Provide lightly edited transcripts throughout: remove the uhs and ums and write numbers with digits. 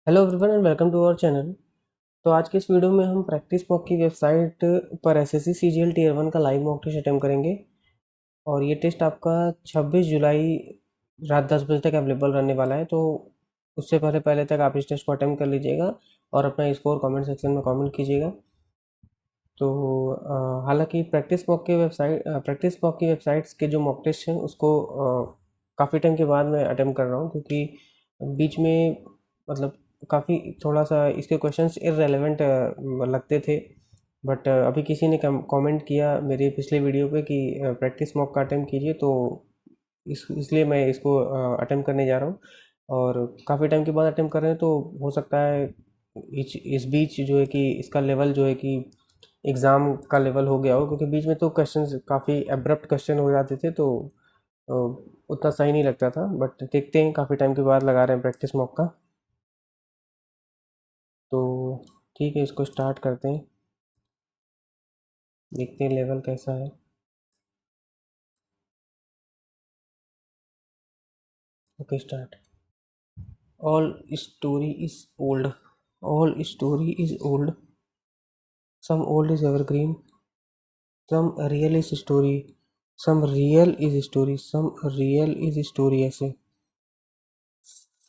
Hello everyone and welcome to our channel. तो आज के इस वीडियो में हम प्रैक्टिस मॉक की वेबसाइट पर एसएससी सीजीएल टीयर 1 का लाइव मॉक टेस्ट अटेम्प्ट करेंगे। और ये टेस्ट आपका 26 जुलाई रात 10 बजे तक अवेलेबल रहने वाला है। तो उससे पहले पहले तक आप इस टेस्ट को अटेम्प्ट कर लीजिएगा और अपना स्कोर कमेंट सेक्शन में कमेंट कीजिएगा। तो हालांकि प्रैक्टिस मॉक की वेबसाइट्स के जो मॉक टेस्ट हैं उसको काफ़ी टाइम के बाद मैं अटेम्प्ट कर रहा हूँ, क्योंकि बीच में मतलब काफ़ी थोड़ा सा इसके क्वेश्चंस इररेलेवेंट लगते थे। बट अभी किसी ने कमेंट किया मेरे पिछले वीडियो पे कि प्रैक्टिस मॉक का अटेम्प्ट कीजिए, तो इसलिए मैं इसको अटेम्प्ट करने जा रहा हूँ। और काफ़ी टाइम के बाद अटेम्प्ट कर रहे हैं, तो हो सकता है इस बीच जो है कि इसका लेवल जो है कि एग्ज़ाम का लेवल हो गया हो, क्योंकि बीच में तो क्वेश्चंस काफ़ी एब्रप्ट क्वेश्चन हो जाते थे, तो अ, उतना सही नहीं लगता था। बट देखते हैं, काफ़ी टाइम के बाद लगा रहे हैं प्रैक्टिस मॉक का। तो ठीक है, इसको स्टार्ट करते हैं, देखते हैं लेवल कैसा है। Okay, start. All story is old, all story is old, some old is evergreen, some real is story, some real is story, some real is story. ऐसे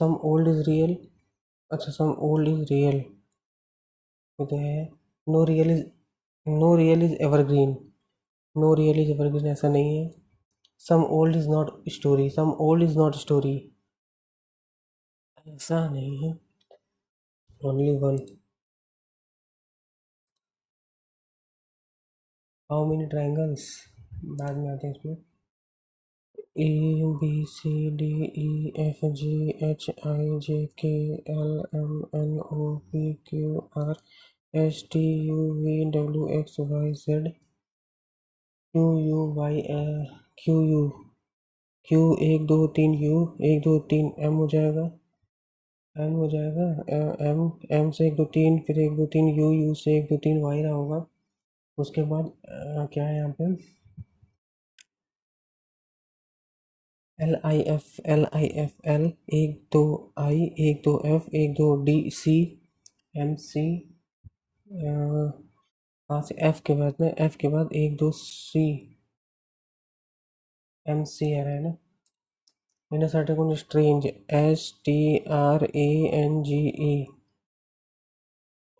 सम ओल्ड इज रियल, अच्छा सम old is real होते हैं। No real is no real is evergreen, no real is evergreen ऐसा नहीं है। Some old is not story, some old is not story ऐसा नहीं है। Only one. How many triangles बाद में आते हैं इसमें। A B C D E F G H I J K L M N O P Q R S T U V W X Y Z Q U Y Q U Q 1 2 3 U 1 2 3 M हो जाएगा, M हो जाएगा। M M से 1 2 3, फिर 1 2 3 you, you से 1 2 3 Y रहा होगा। उसके बाद क्या है यहाँ पे, एल एक दो I, 1 2 F, 1 2 D C, M C. वहाँ से एफ के बाद में, एफ के बाद 1 2 सी, एम सी आ रहा है ना। मैंने certain strange, STRANGE,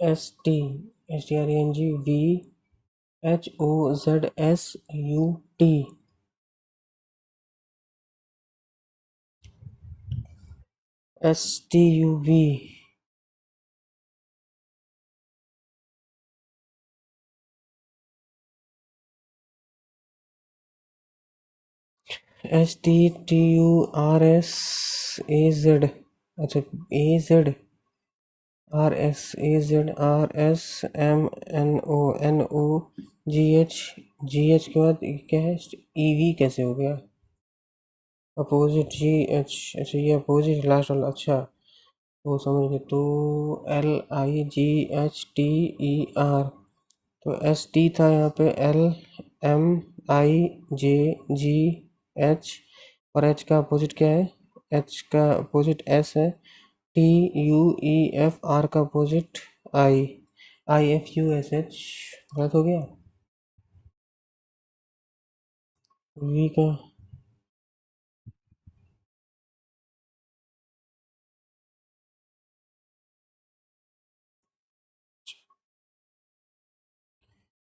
STRANGVHOZSUT, STUV, STTURSAZ, अच्छा AZ, RS, AZ, RS, MNO, के बाद ये क्या है, EV कैसे हो गया, अपोजिट GH, अच्छा ये अपोजिट लास्ट वाला, अच्छा वो समझ गए। तो LIGHTER, तो ST था यहाँ पे, LMIJGH, और H का अपोजिट क्या है, H का अपोजिट S है। TUEFR का अपोजिट I, IFUSH गलत हो गया। V का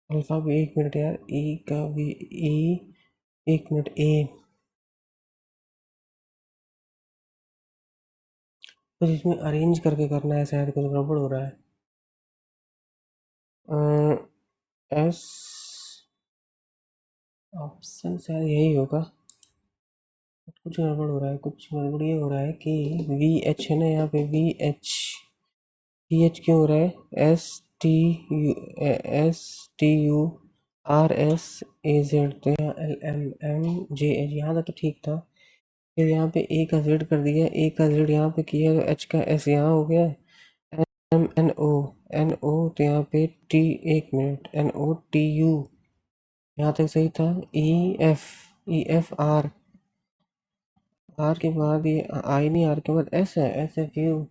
अल्फा भी, 1 मिनट यार, E का भी, E 1 मिनट, A कुछ इसमें अरेंज करके करना है, शायद कुछ गड़बड़ हो रहा है। एस ऑप्शन शायद यही होगा, कुछ गड़बड़ हो रहा है, कुछ गड़बड़ ये हो रहा है कि VH है ना यहाँ पे, VH क्यों हो रहा है, STURSAZ, तो यहाँ LMMJH यहाँ तक तो ठीक था। फिर यहाँ पे A का Z कर दिया, A का Z यहाँ पे किया, तो H का S यहाँ हो गया। NO तो यहाँ पे T, 1 मिनट, NOTU यहाँ तक सही था। EF आर के बाद ये आई नहीं, आर के बाद एस है, SFU,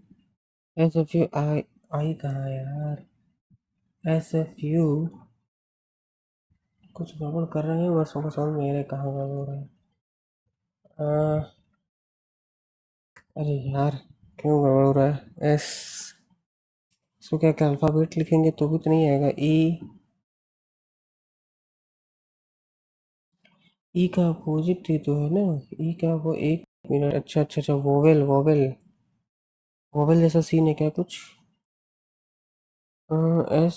एस एफ यू आई, आई कहाँ है यार? एस एफ यू कुछ गड़बड़ कर रहे हैं, बस उनको समझ मेरे कहाँ गड़बड़ हो रहा है। अरे यार, क्यों गड़बड़ हो रहा है? एस, इसको क्या क्या अल्फ़ाबेट लिखेंगे तो भी तो नहीं आएगा। ई, ई का अपोजिट ही तो है ना। ई का वो, एक मिनट, अच्छा अच्छा अच्छा, वोवेल वोवेल, वोवेल जैसा सीन है क्या कुछ? एस,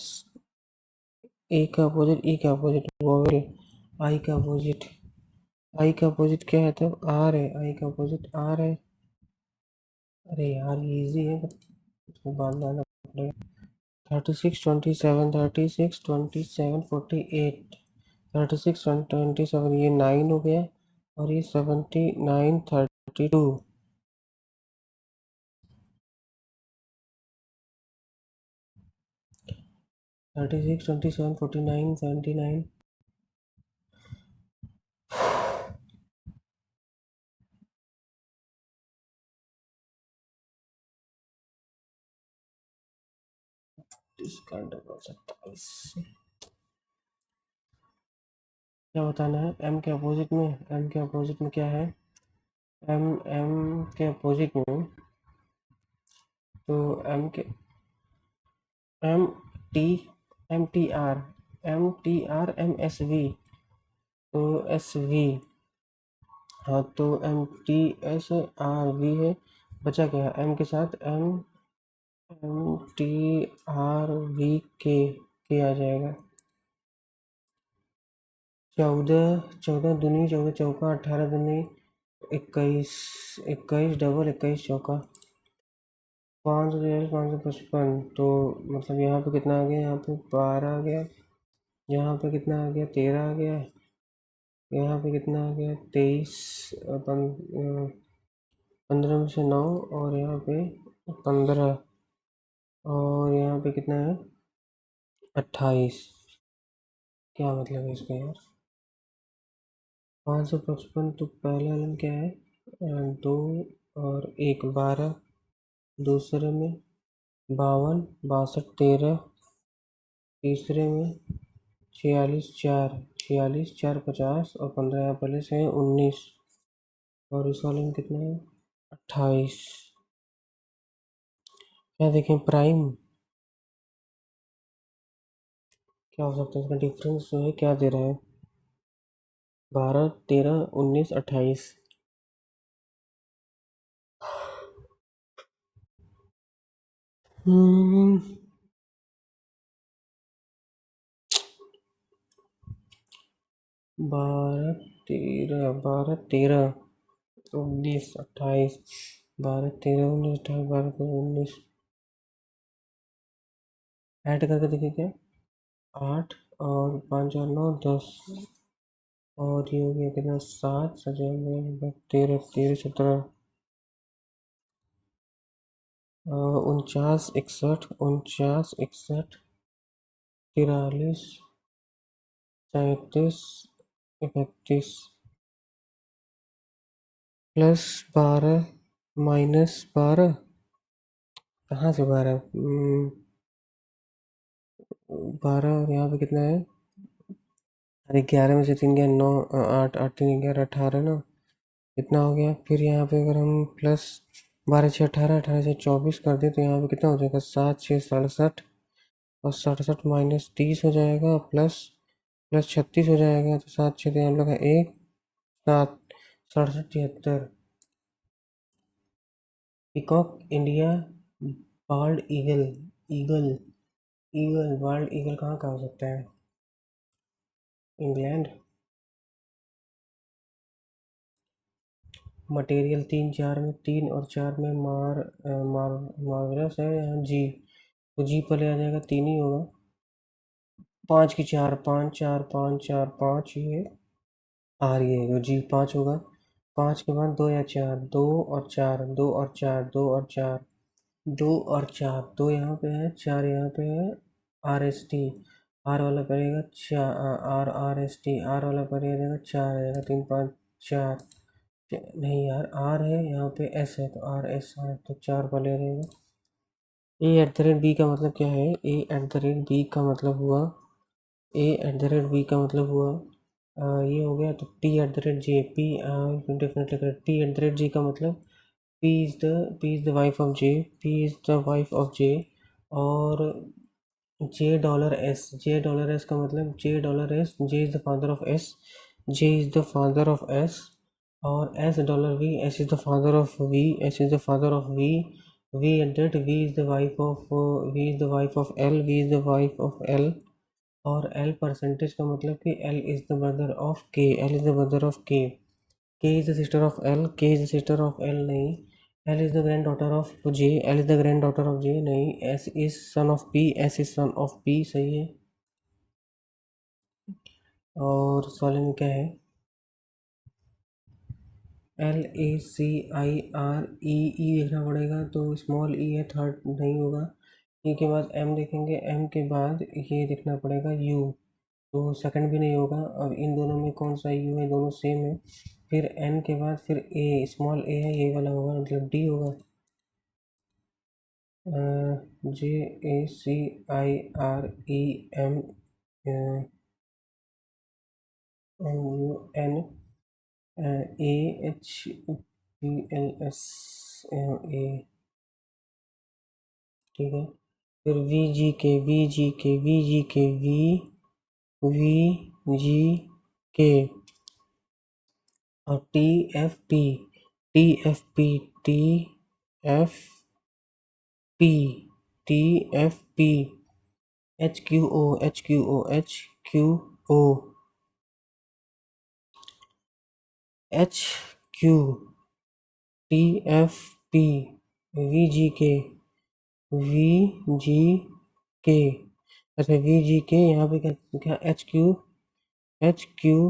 ए का अपोजिट, ई का अपोजिट वोवेल, आई का अपोजिट, आई का अपोजिट क्या है तब? आर है, आई का अपोजिट आर है। अरे यार ये इजी है, बट इसको बाद में आना पड़ेगा। 36 27, 36 27 48, 36 27 ये 9 हो गया, और ये 79 32। 36 27 49 79। इसका डबल 27। क्या बताना है? एम के अपोजिट में, एम के अपोजिट में क्या है? एम, एम के अपोजिट में, तो M K, M T, M T R, M T R M S V, तो एस वी, हाँ तो M T S R V है। बचा क्या एम के साथ? M, M T R V K आ जाएगा। 14 14 दूनी 14 चौका 18 दूनी 21, 21 डबल 21 चौका 5 555। तो मतलब यहाँ पे कितना आ गया? यहाँ पे 12 आ गया। यहाँ पे कितना आ गया? 13 आ गया। यहाँ पे कितना आ गया? 23। 15 में से 9, और यहाँ पे 15, और यहाँ पे कितना है? 28। क्या मतलब है इसका यार? 555, तो पहला लन क्या है? 2 और 1, 12। दूसरे में 52 62 13। तीसरे में 46 4, 46 4 50, और 15 यहाँ पहले से है 19, और इस वाले में कितना है? 28। क्या देखें? प्राइम क्या हो सकता है इसका? डिफरेंस जो है क्या दे रहा है? 12 13 19 28। 12 13 12 13 19 28, 12 13 19 28, ऐड करके देखिए क्या? 8 और 5 और 9 10, और ये हो गया कितना? 7 सजा 13 13 17, 49 61 43 37 31 प्लस 12 कहाँ से 12? 12, और यहाँ पे कितना है? अरे 11 में से 3 गया 9, 8 8 3 11 18 ना, इतना हो गया। फिर यहाँ पे अगर हम प्लस 12 6 18, 18 से 24 कर दें, तो यहाँ पे कितना हो जाएगा? 7 6 67, और 67 माइनस 30 हो जाएगा, प्लस प्लस 36 हो जाएगा। तो 7 6 हम लोग का 1 7, 67 73। Peacock India, bald eagle, eagle, eagle bald eagle कहाँ का हो सकता है? इंग्लैंड। मटेरियल 3 4 में, 3 और 4 में मार्वरस है यहाँ जी, तो जी पर ले आ जाएगा, 3 ही होगा। 5 की 4, 5 4 5 4 5, ये आर, ये तो जी 5 होगा। 5 के बाद 2 या 4, 2 और 4, 2 और 4, 2 और 4, 2 और 4, 2 यहाँ पे है, 4 यहाँ पे है। आर एस टी, आर वाला पड़ेगा 4, R R S T, R वाला पड़ेगा 4 आएगा, 3 5 4। नहीं यार, आर है यहाँ पे, एस है तो आर एस आर, तो 4 वाले रहेगा। A at the rate B का मतलब क्या है? A at the rate B का मतलब हुआ, A at the rate B का मतलब हुआ ये हो गया। तो P at the rate J, P definitely correct. P at the rate G का मतलब P is the wife of J, P is the wife of J. और जे का मतलब J is the father of S, J is the father of S. और S dollar V, S is the father of V, S is the father of V. V at that V is the wife of, V is the wife of L, V is the wife of L. और L percentage का मतलब कि L is the brother of K, L is the brother of K is the sister of L, K is the sister of L नहीं। L is the granddaughter of J, L is the granddaughter of J नहीं। S is son of P, S is son of P सही है। और इस वाले में क्या है? L A C I R ई, ई देखना पड़ेगा तो स्मॉल ई है, थर्ड नहीं होगा। ई के बाद एम देखेंगे, एम के बाद ये देखना पड़ेगा यू, तो सेकंड भी नहीं होगा। अब इन दोनों में कौन सा यू है? दोनों सेम है। फिर एन के बाद फिर ए, स्मॉल ए है, ये वाला होगा, मतलब डी होगा। J A C I R E M N U N A H P L S A, ठीक है। फिर we G K, V G K, V G K, V G K. और T F P, T F P, T F P, T F P. H Q O, H Q O, H Q O, H Q, T F P, V G K, V G के। अच्छा we G के यहाँ पे क्या क्या? H Q, H Q,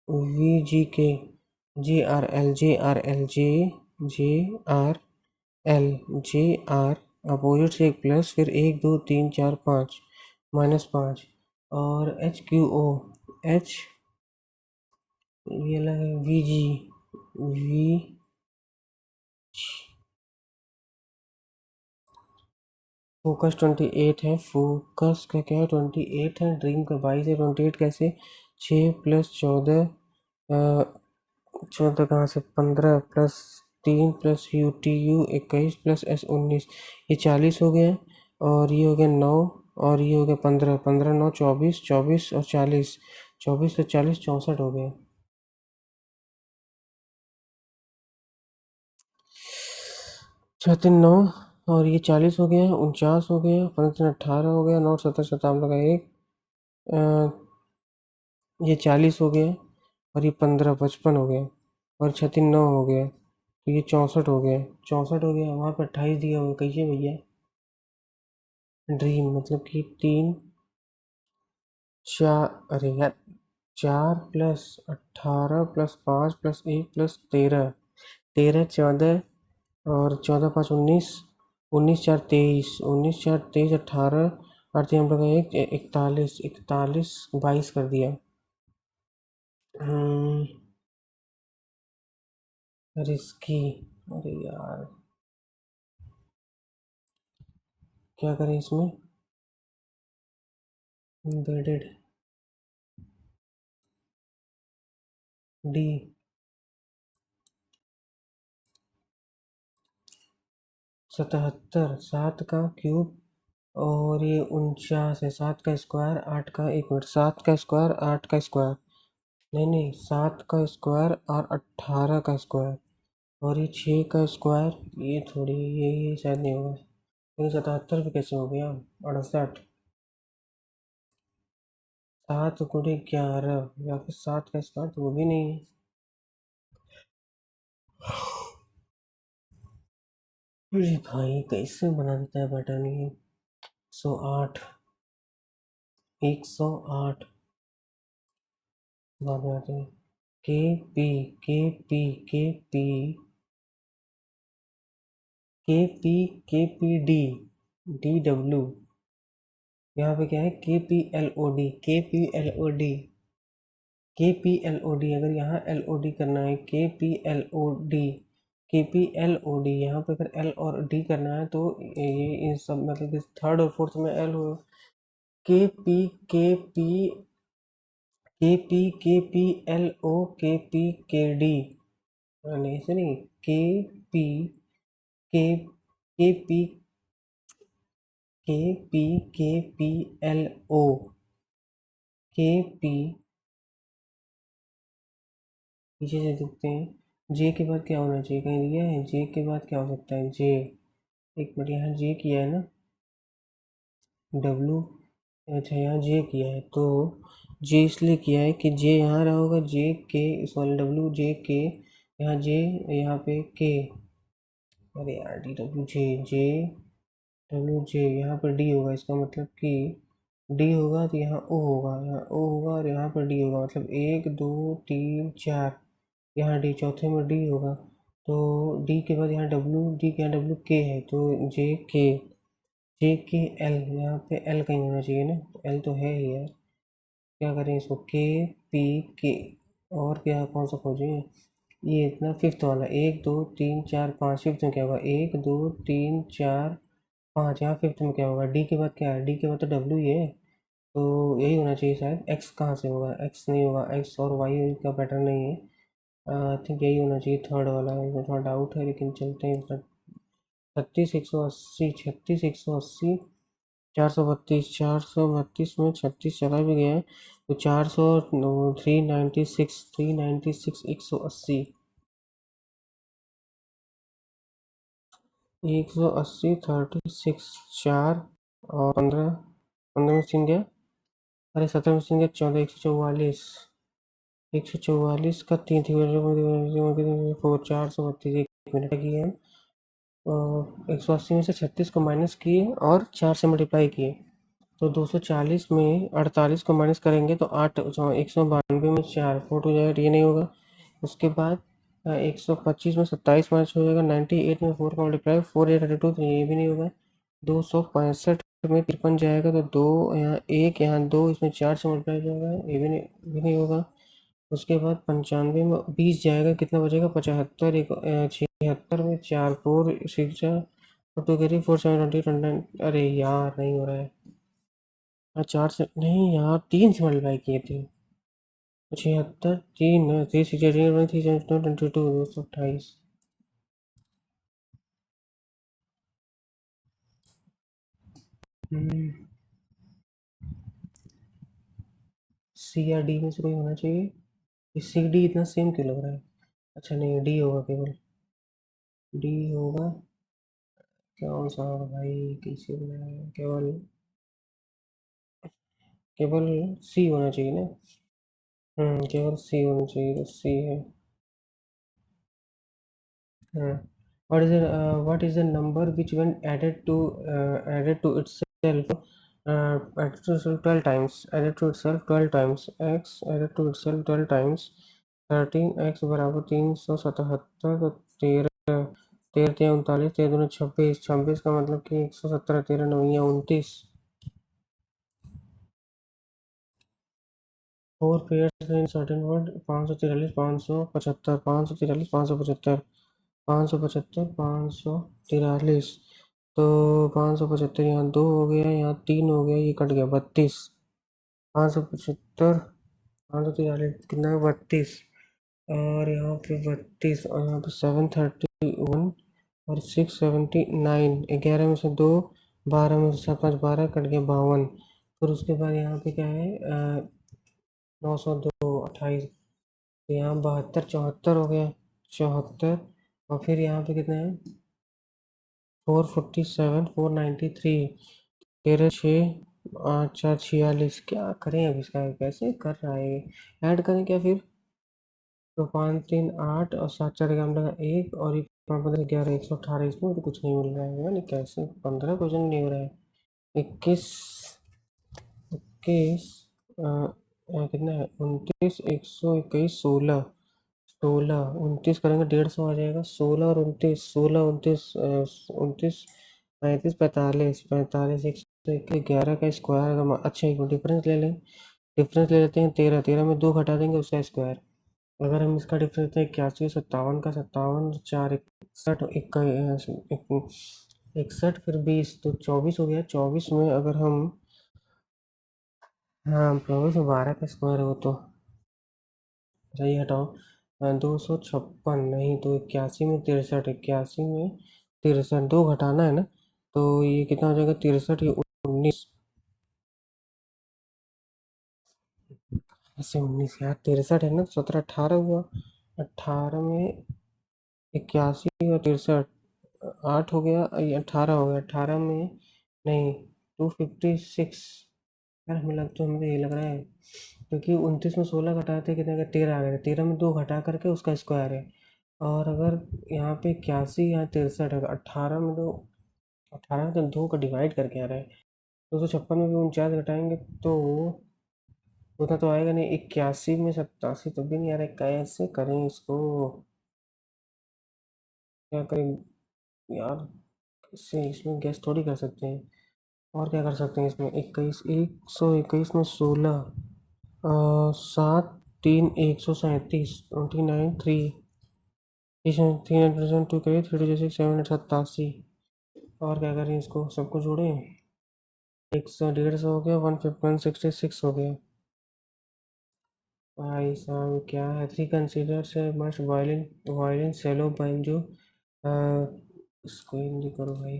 V G K, J R L, J R L, J R L, J R. Opposite से एक plus, फिर एक दो तीन चार पाँच, -5। और एच क्यू ओ, एच, ये लगा वी जी, वी फोकस 28 है, फोकस का क्या है? 28 है। ड्रीम का 22 है। 28 कैसे? 6 + 14, 14 कहाँ से? 15 + 3 + यू टी यू 21 + एस 19, ये 40 हो गया। और ये हो गया 9, और ये हो गया 15, 15 9 24, 24 और 40, 24 से 40 64 हो गया। छः 9, और ये 40 हो गया, 49 हो गया, 15 18 हो गया, 9 17 57 लगा एक, ये 40 हो गया, और ये 15 55 हो गया, और 36 9 हो गया, तो ये 64 हो गया। 64 हो गया, वहाँ पर 28 दिया हुआ कैसे भैया? ड्रीम मतलब कि 3 4, अरे यार 4 + 18 + 5 + 1 + 13, 13 14, और 14 5 19, 19 4 23, 19 4 23 18, और 3 हम लोग एक 41, 41 22 कर दिया। रिस्की, अरे यार क्या करें इसमें? एम्बेडेड, डी, 77, 7 का क्यूब, और ये 49 है। 7 का स्क्वायर, 8 का, एक मिनट, 7 का स्क्वायर, 8 का स्क्वायर, नहीं नहीं, 7 का स्क्वायर और 18 का स्क्वायर, और ये 6 का स्क्वायर, ये थोड़ी, ये शायद नहीं होगा। लेकिन 77 पे कैसे हो गया? 68, 7 × 11, या फिर 7 का स्क्वायर, तो वो भी नहीं है। अरे भाई कैसे बना देता है पैटर्न ये? 108, 108 बाद में आते हैं। के पी, के पी, के पी, के पी, के पी डी, डी डब्ल्यू। यहाँ पे क्या है? K P L O D, K P L O D, K P L O D. अगर यहाँ एल ओ डी करना है, K P L O D, KPLOD, यहाँ पे अगर L और D करना है तो ये इन सब मतलब इस थर्ड और फोर्थ में L हो। KPKPLO KPKD, नहीं ऐसे नहीं, KP KPKPLO KP, पीछे से देखते हैं जे के बाद क्या होना चाहिए, कहीं दिया है जे के बाद क्या हो सकता है, जे, एक मिनट, यहाँ जे किया है ना, डब्लू, अच्छा यहाँ जे किया है तो जे इसलिए किया है कि जे यहाँ रहा होगा, जे के सॉरी डब्लू जे के, यहाँ जे, यहाँ पे के, अरे यार D W J, J W J, यहाँ पर डी होगा, इसका मतलब कि डी होगा तो यहाँ ओ होगा, यहाँ ओ होगा और यहाँ पर डी होगा, मतलब 1 2 3 4, यहाँ डी, चौथे में डी होगा, तो डी के बाद यहाँ डब्ल्यू, डी के यहाँ डब्ल्यू के है तो जे के, जे के एल, यहाँ पे एल कहीं होना चाहिए ना, एल तो है ही यार, क्या करें इसको, के पी के, और क्या कौन सा खोजें, ये इतना फिफ्थ वाला, 1 2 3 4 5, फिफ्थ में क्या होगा, 1 2 3 4 5, यहाँ फिफ्थ में क्या होगा, डी के बाद क्या है, डी के बाद तो डब्ल्यू ही है, तो यही होना चाहिए शायद, एक्स कहाँ से होगा, एक्स नहीं होगा, एक्स और वाई का पैटर्न नहीं है, आई थिंक यही होना चाहिए थर्ड वाला, इसमें थोड़ा डाउट है लेकिन चलते हैं, 36 180, 36 180, 432, 432 में 36 चला भी गया है, तो 400, 396, 396, 180, 180, 36, 4 और 15, 15 में सीन गया, अरे 17 में सीन गया, 14, 144, 144 का 3 थी, 432, 1 मिनट की है, और 180 में से 36 को माइनस किए और 4 से मल्टीप्लाई किए, तो 240 में 48 को माइनस करेंगे तो 8, 192 में 4, 4 टू जाएगा, ये नहीं होगा, उसके बाद 125 में 27 माइनस हो जाएगा, 98 में 4 का मल्टीप्लाई, 4 8 32, तो ये भी नहीं होगा, 265 में 53 जाएगा तो 2 यहाँ 1, यहाँ 2, इसमें 4 से मल्टीप्लाई हो जाएगा, ये भी नहीं होगा, उसके बाद 95 में 20 जाएगा, कितना बचेगा, 75, 76 में 4, 4 6 टू कैरी 4 7 20 29, अरे यार नहीं हो रहा है, 4 से नहीं, यहाँ 3 से मल्टीप्लाई किए थे, 76, 3 3 6 228, सी या डी में से कोई होना चाहिए, सी डी इतना सेम क्यों लग रहा है, अच्छा नहीं डी होगा, केवल डी होगा, कौन सा होगा भाई, कैसे बनाया, केवल केवल सी होना चाहिए ना, केवल सी होना चाहिए, तो सी है, हाँ, what is the number which when added to itself, added to itself 12 times, added to itself 12 times, x added to itself 12 times, 13x बराबर 377, तो 13, 13 39, 13 दूनी 26, 26 का मतलब कि 117, 13 9 29, 4 pairs in certain word, 543, 575, 543, 575, 575, 543, तो 575 यहाँ 2 हो गया, यहाँ 3 हो गया, ये कट गया 32, 575, 543 कितना, 32, और यहाँ पे 32, और यहाँ पे 731 और 679, 11 में से 2, 12 में से 7 5 12, कट गया 52, फिर उसके बाद यहाँ पे क्या है, 902, 28, तो यहाँ 72, 74 हो गया, 74, और फिर यहाँ पे कितना है, 447, 493, 13 6, 4 46, क्या करें अब इसका, कैसे कर रहा है ये, ऐड करें क्या फिर, तो 5 3 8 और 7 4 का लगा 1, और ये 5 15 11, 118, इसमें तो कुछ नहीं मिल रहा है यानी, कैसे 15 क्वेश्चन नहीं हो रहा है, 21, 21, कितना है, 29, 121, 16, 16 29 करेंगे 150 आ जाएगा, 16 और 29, 16 29, 29, 35 45, 45 111 का स्क्वायर, अगर अच्छा एक डिफरेंस ले लें, डिफरेंस ले लेते हैं 13, 13 में 2 घटा देंगे उसका स्क्वायर, अगर हम इसका डिफरेंस दें 81 57 का, 57 4 61 61 फिर 20 तो 24 हो गया। 24 में अगर हम, हाँ 24 में 12 का स्क्वायर है वो तो सही, हटाओ। 256 नहीं तो 81 में 63, 81 में 63 दो घटाना है ना, तो ये कितना हो जाएगा 63 ये 19 ऐसे 19 यार 63 है ना, 17 18 हुआ। 18 में 81 और 63 8 हो गया, ये 18 हो गया। 18 में नहीं 256 यार, हमें ये लग रहा है क्योंकि 29 में 16 घटाते कितने का 13 आ गया, 13 में 2 घटा करके उसका स्क्वायर है। और अगर यहाँ पे 81 यहाँ 63 है तो 18 में दो, 18 में 2 का डिवाइड करके आ रहा है। 256 में भी 49 घटाएंगे तो उतना तो आएगा नहीं। 81 में 87 तो भी नहीं आ रहा है, कैसे करें इसको, क्या करें यार। इससे इसमें गैस थोड़ी कर सकते हैं, और क्या कर सकते हैं इसमें। 21 121 में 16 7 3 137 29 3 3 टू करिए 3 6 7 87। और क्या करें इसको, सबको जोड़ें। 100 150 हो गया, 166 हो गया। भाई साहब क्या है, थ्री कंसीडर्स है मस्ट वायलिन, वायलिन सेलो बैंजो, इसको हिंदी करो भाई।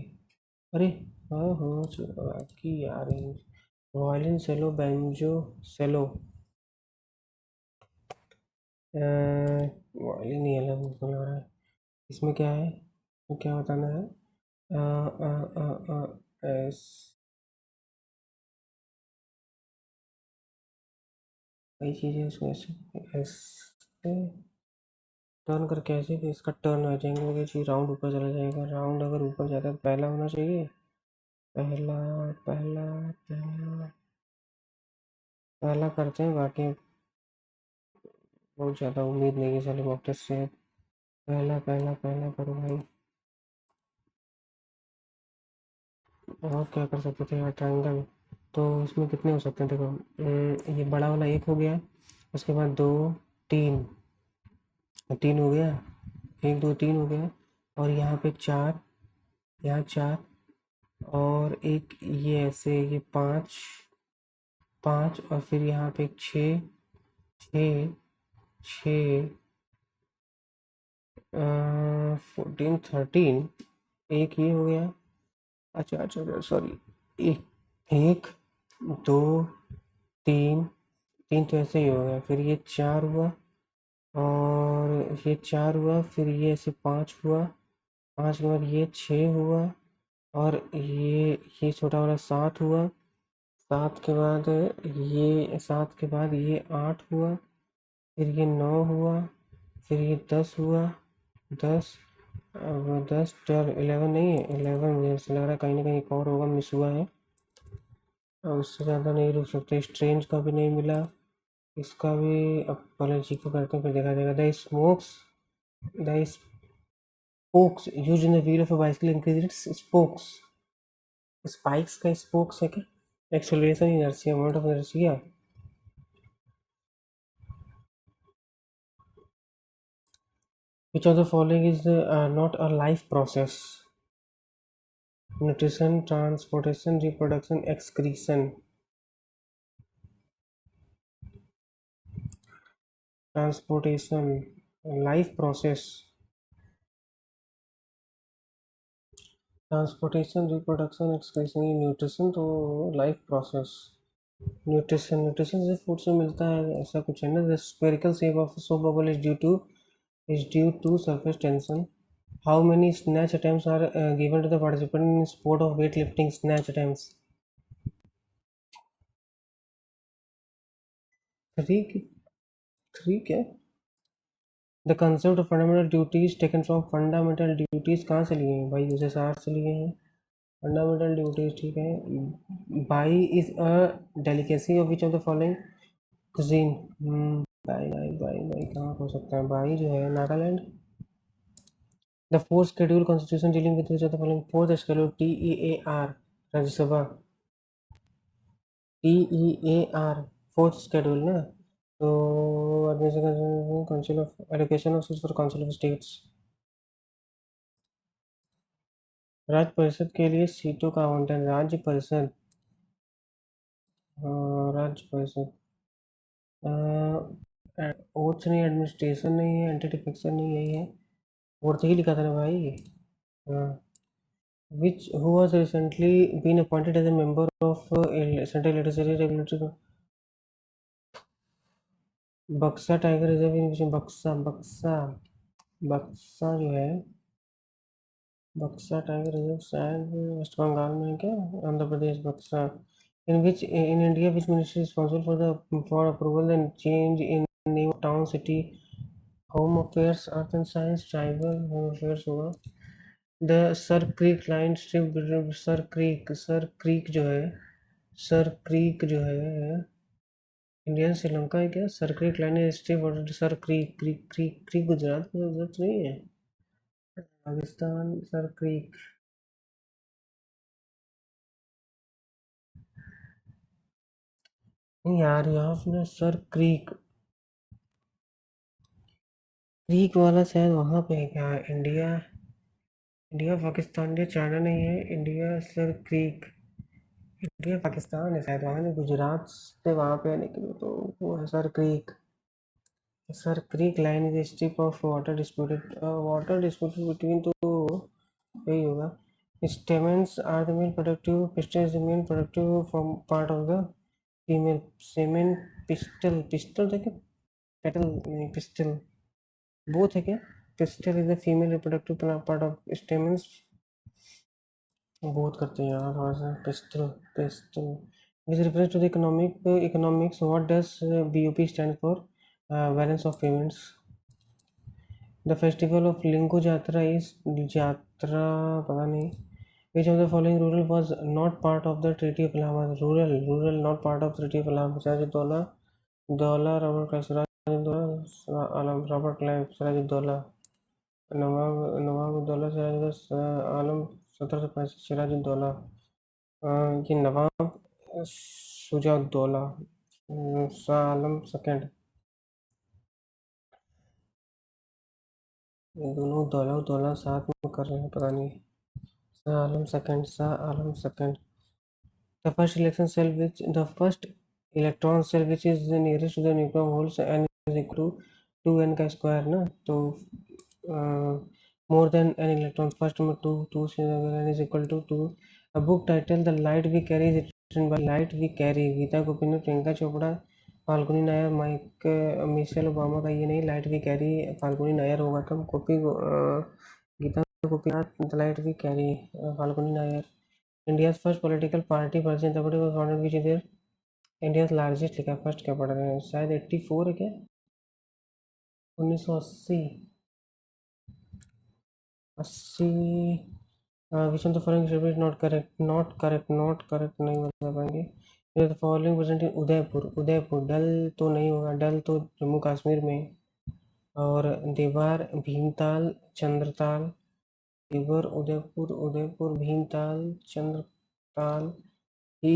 अरे हाँ हाँ की यार, वायलिन सेलो बैंजो सेलो, वायलिन ही अलग मुझको लग रहा है। इसमें क्या है, तो क्या बताना है। एस, कई चीज़ें इसमें एस टर्न करके ऐसे कि इसका टर्न आ जाएंगे, ये चीज़ राउंड ऊपर चला जाएगा। राउंड अगर ऊपर जाता है पहला होना चाहिए, पहला पहला पहला पहला करते हैं। बाकी बहुत ज़्यादा उम्मीद नहीं है साले मॉक टेस्ट से। पहला पहला पहला करो भाई। और क्या कर सकते थे यार, ट्राइंगल तो इसमें कितने हो सकते हैं देखो। ये बड़ा वाला एक हो गया, उसके बाद दो तीन, तीन हो गया, एक दो तीन हो गया। और यहाँ पे चार, यहाँ चार, और एक ये ऐसे ये पाँच, पाँच, और फिर यहाँ पे छः, छः, छः, 14 13, एक ये हो गया। अच्छा अच्छा सॉरी, एक, एक दो तीन, तीन तो ऐसे ही हो गया, फिर ये चार हुआ, और ये चार हुआ, फिर ये ऐसे पाँच हुआ, पाँच के बाद ये छः हुआ, और ये छोटा वाला सात हुआ, सात के बाद ये, सात के बाद ये आठ हुआ, फिर ये नौ हुआ, फिर ये 10 हुआ, 10, अब 10 12 11 नहीं है, 11 मुझे ऐसा लग रहा है कहीं ना कहीं एक और होगा, मिस हुआ है। और उससे ज़्यादा नहीं रुक सकते। स्ट्रेंज का भी नहीं मिला, इसका भी। अब पहले जी को करते हैं फिर देखा जाएगा। The smokes, the spokes use in the wheel of a bicycle increase its spokes. Spikes का स्पोक्स है क्या, acceleration inertia, moment of inertia. Which of the following is not a life process? Nutrition, transportation, reproduction, excretion. Transportation, life process. Transportation, reproduction, excretion, nutrition तो life process. Nutrition, nutrition से food से मिलता है ऐसा कुछ है ना। The spherical shape of soap bubble is due to surface tension. How many snatch attempts are given to the participant in sport of weight lifting snatch attempts. Three, three क्या। The concept of fundamental duties taken from fundamental duties कहाँ से लिए हैं भाई, उसे साठ से लिए हैं। फंडामेंटल ड्यूटीज ठीक है। By is a delicacy of which of the following cuisine. By by by by कहाँ हो सकता है, बाई जो है Nagaland. The fourth schedule constitution dealing with which of the following, fourth schedule TEAR Rajya Sabha, TEAR fourth schedule ना। तो admission council of education of for council of states. राज्य परिषद के लिए सीटों का आवंटन। राज्य परिषद, राज्य परिषद ओट्स नहीं, एडमिनिस्ट्रेशन नहीं है, एंटिटी फिक्सन नहीं, यही है। और ही लिखा था ना भाई। Which who was recently been appointed as a member of Central Legislative Regulatory Buxa tiger reserve in Buxa Buxa Buxa जो है, बक्सा टाइगर रिजर्व शायद वेस्ट बंगाल में है क्या, Andhra Pradesh Buxa. In which in India which ministry responsible for approval and change in name of town city home affairs earth and science tribal home affairs होगा। The Sir Creek line strip Sir Creek जो है, sir Creek जो है इंडियन श्रीलंका है क्या? सर क्रीक लाइन स्ट्रिप और sir creek creek creek creek Gujarat में उधर तो नहीं है। पाकिस्तान सर क्रीक, नहीं यार यहाँ पे ना सर क्रीक, क्रीक वाला शायद वहाँ पे है क्या? India, India Pakistan, India China नहीं है, India sir creek, India Pakistan है शायद, वहाँ नहीं गुजरात से वहाँ पे है, लेकिन तो वो है sir creek. Sir Creek line is strip of water disputed between, तो यही होगा। Stamens are the male productive, pistil is the main productive from part of the female semen pistil, pistil है क्या? petal नहीं pistil, both है क्या? pistil is the female reproductive part of stamens, both करते हैं यार थोड़ा सा। pistil pistil which refers to the economics, what does BOP stand for? Balance of payments। The festival of Lingo Jatra is Jatra पता नहीं। Which of the following rural was not part of the Treaty of Allahabad? Rural not part of Treaty of Allahabad. Sirajuddaula, Daulah, Robert Clive, Sirajuddaula, Alam, Robert Clive, Sirajuddaula, नवाब सिराजुद्दौला आलम 1765, सिराजुद्दौला, ये नवाब Shujauddaula, Shah Alam second, ये दोनों दौला दौला साथ में कर रहे हैं पता नहीं। Shah Alam second, Shah Alam second. The first electron cell which is the nearest to the nucleon holes n is equal to 2n का स्क्वायर ना, तो more than n electron, first में 2 से n is equal to 2। A book title The Light We Carry is written by Light We Carry, Geeta Gopinath, Priyanka Chopra, Falguni Nayar, Mike Michelle Obama का ये नहीं, light we carry Falguni Nayar होगा। कम कॉपी Geeta Gopinath, the light we carry Falguni Nayar. India's first political party version the body was founded which year? India's largest लिखा, first क्या पढ़ रहे हैं, शायद 84 है क्या? 1980, 80। Which of the following statement not correct, not correct, not correct नहीं बता पाएंगे। The following present in Udaipur, Udaipur Dal तो नहीं होगा, डल तो जम्मू कश्मीर में। और देवार, भीमताल, चंद्रताल, देवर, उदयपुर, उदयपुर, भीमताल, चंद्रताल। ही,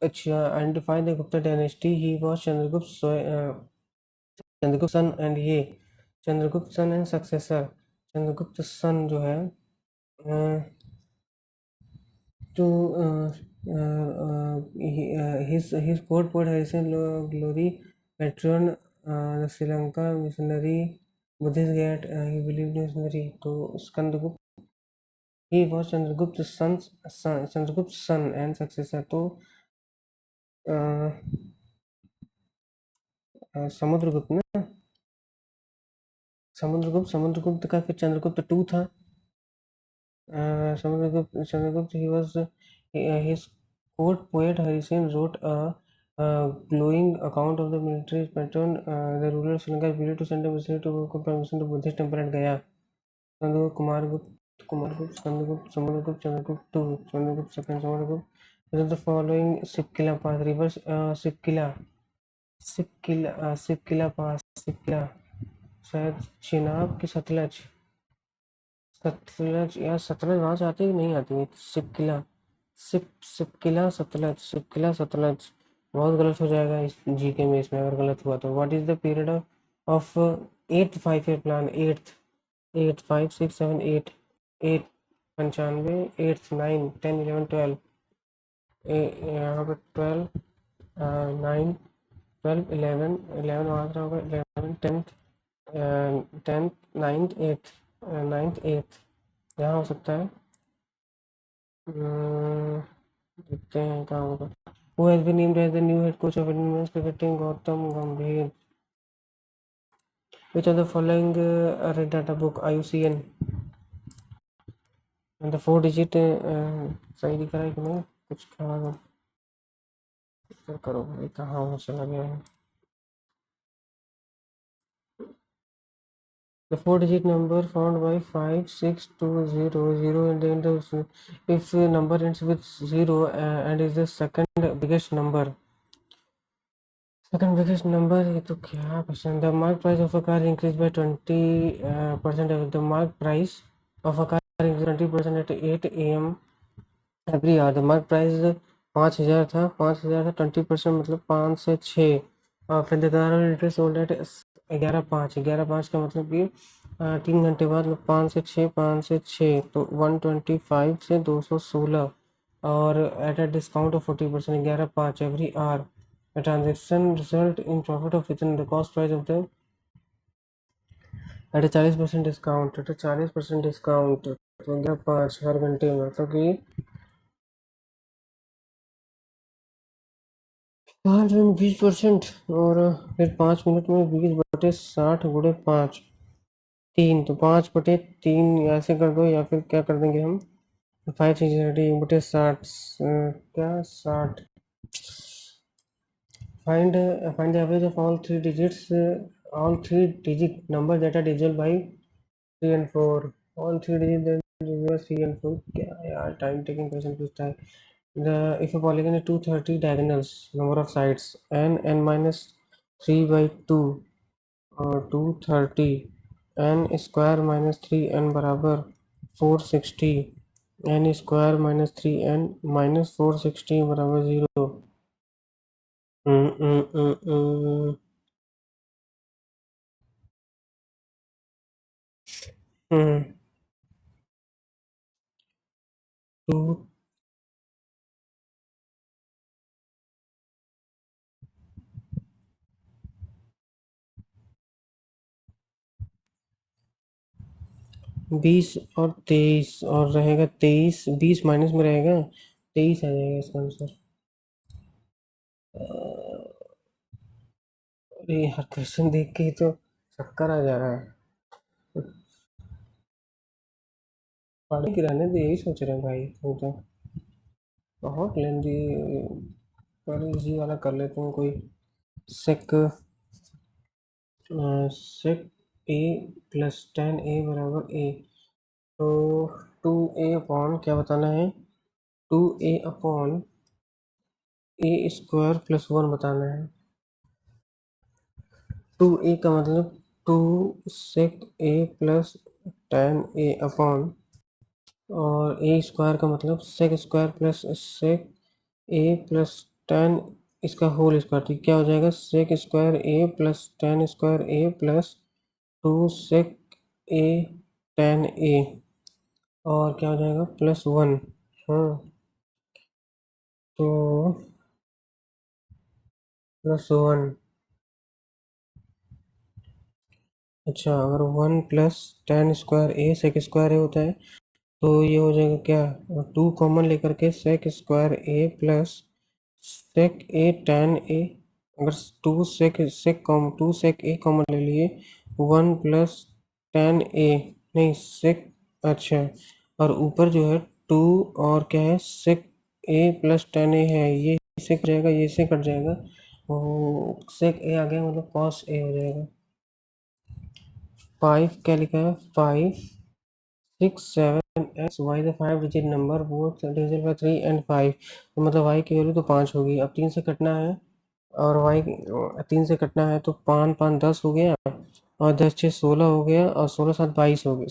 अच्छा, identify the Gupta dynasty, he was Chandragupta son and ये Chandragupta son and successor. Chandragupta son जो है to his court poet Harrison Glory, patron the Sri Lanka missionary Buddhist guide, he believed in missionary, तो Skandagupta, he was Chandragupt's son and successor, तो समुद्रगुप्त ना, समुद्रगुप्त का फिर Chandragupta to था। Chandragupta, he was his court poet Harisen wrote a glowing account of the military patron, the ruler of Sri Lanka, believed to send a missionary to permission to Buddhist temple at Gaya. Chandragupta, Kumargupta, Samudragupta, Chandragupta II, Chandragupta II, Samudragupta. Which of the following Sipkila pass, reverse Sipkila pass, Sipkila, शायद चिनाब की सतलज, सतलज या सतलज वहाँ से आती है कि नहीं आती है? सिपकिला, सिपकिला सतलज, सिपकिला सतलज, बहुत गलत हो जाएगा इस जीके में, इसमें अगर गलत हुआ तो। What is the period of eighth 5 year plan? Eighth 5 6 7 8, 8 95, eighth 9 10 11 12, यहाँ पे 12 9 12 11 11 वहाँ से होगा 11 10th 10th 9th 8th 9th 8th यहाँ हो सकता है। देखते हैं कहाँ होगा। Who has been named as the new head coach of Indian men's cricket team? Gautam Gambhir. Which of the following red data book IUCN and the 4 digit सही दिख रहा है कि नहीं? कुछ करो भाई, कहाँ हो चला गया है? The 4 digit number found by 562000 in the end of, if number ends with 0 and is the second biggest number, ये तो क्या question? The mark price of a car increase by 20%, the mark price of a car increase 20% at 8 AM every hour. The mark price 5,000 था, 20% मतलब 5 से 6, और फिर the car interest sold at 11,500 का मतलब कि 3 घंटे बाद, मतलब 5 से 6 तो 125 से 216, और at a discount of 40%, 11,500 every hour. A transaction result in profit of within the cost price of the at a 40% discount, at a 40% discount, तो 11,500 हर घंटे में, मतलब कि 5 में 20%, और फिर 5 मिनट में 20/60 × 5 3, तो 5/3 ऐसे कर दो, या फिर क्या कर देंगे हम, 5/60 क्या 60। Find the average of all three digit numbers that are divisible by 3 and 4, all 3 digit that divisible by 3 and 4। क्या यार टाइम टेकिंग क्वेश्चन पूछता है। The if a polygon has 230 diagonals, number of sides n minus 3/2 और 230, n square minus 3n बराबर 460, n square minus 3n minus 460 बराबर 0। हम्म हम्म हम्म हम्म हम्म, 2 20 और 23, और रहेगा 23, 20 माइनस में रहेगा, 23 आ जाएगा इसका आंसर। अरे यार क्वेश्चन देख के ही तो चक्कर आ जा रहा है। पढ़े कि रहने दे, यही सोच रहे हैं भाई तुम तो। बहुत लेंदी, पर इजी वाला कर लेते हैं कोई। सेक सेक ए प्लस टेन ए बराबर ए, तो 2a अपॉन क्या बताना है, 2a अपॉन a² + 1 बताना है। 2a का मतलब 2 सेक ए प्लस टेन ए अपॉन, और a² का मतलब sec² प्लस सेक ए प्लस टेन, इसका होल स्क्वायर, तो क्या हो जाएगा, sec² ए प्लस tan² ए प्लस 2 सेक ए टेन ए, और क्या हो जाएगा +1। हाँ, तो +1। अच्छा, अगर 1 प्लस tan² ए sec² ए होता है, तो ये हो जाएगा क्या, 2 कॉमन लेकर के sec² ए प्लस सेक ए tan ए, अगर 2 सेक ए कॉमन ले लिए, 1 प्लस tan ए, नहीं सेक, अच्छा, और ऊपर जो है 2, और क्या है सेक ए प्लस tan ए है, ये इससे कट जाएगा, ये इससे कट जाएगा, सेक ए आ गया, मतलब cos ए हो जाएगा। 5 क्या लिखा है, 5 6 7 x y, the 5 digit number both digit bye 3 and 5, तो मतलब y की वैल्यू तो 5 होगी। अब 3 से कटना है, और y 3 से कटना है, तो 5 5 10 हो गया, और 10 6 16 हो गया, और 16 7 22 हो गया,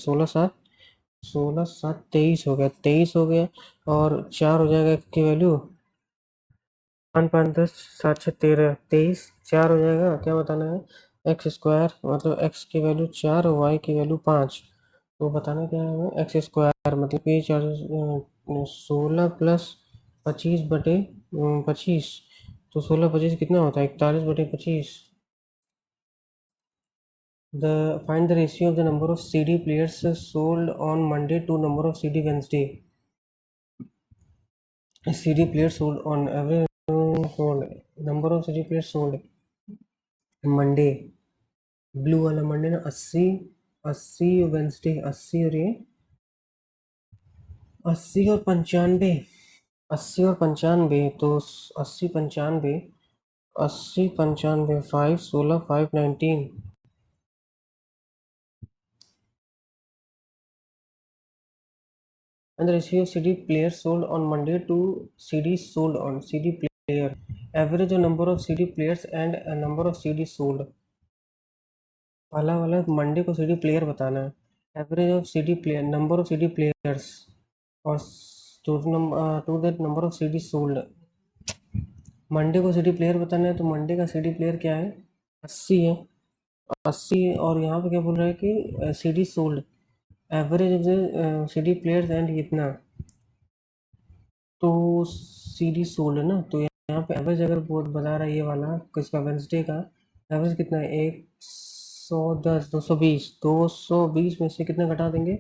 16 7 23 हो गया, 23 हो गया, और 4 हो जाएगा की वैल्यू, पाँच पाँच 10, 7 6 13, 23, 4 हो जाएगा। क्या बताना है? एक्स स्क्वायर मतलब एक्स की वैल्यू 4 और वाई की वैल्यू 5। तो बताना क्या है हमें? एक्स स्क्वायर मतलब कि 16 प्लस 25/25। तो 16 25 कितना होता है? 41/25। Find the ratio of the number of CD players sold on Monday to number of CD Wednesday. CD players sold on every sold number of CD players sold Monday. Blue वाला Monday ना 80, 80 Wednesday 80 और ये 80 और 95। 80 और 95 तो 80 95, 80 95 5 16 5 19। And the ratio of CD players sold on Monday to CDs sold on CD player. Average number of CD players and a number of CDs sold. पहला वाला Monday को CD प्लेयर बताना है। Average of CD player, number of CD players और to that number of CD sold. Monday को CD player बताना है तो मंडे का CD प्लेयर क्या है? 80 है। 80 और यहाँ पे क्या बोल रहा है कि CD sold. Average of CD players and कितना? तो CD सोल्ड है ना, तो यहाँ पे एवरेज अगर बोर्ड बता रहा है ये वाला किसका, वेंसडे का एवरेज कितना है? 110, 220। 220 में से कितना घटा देंगे?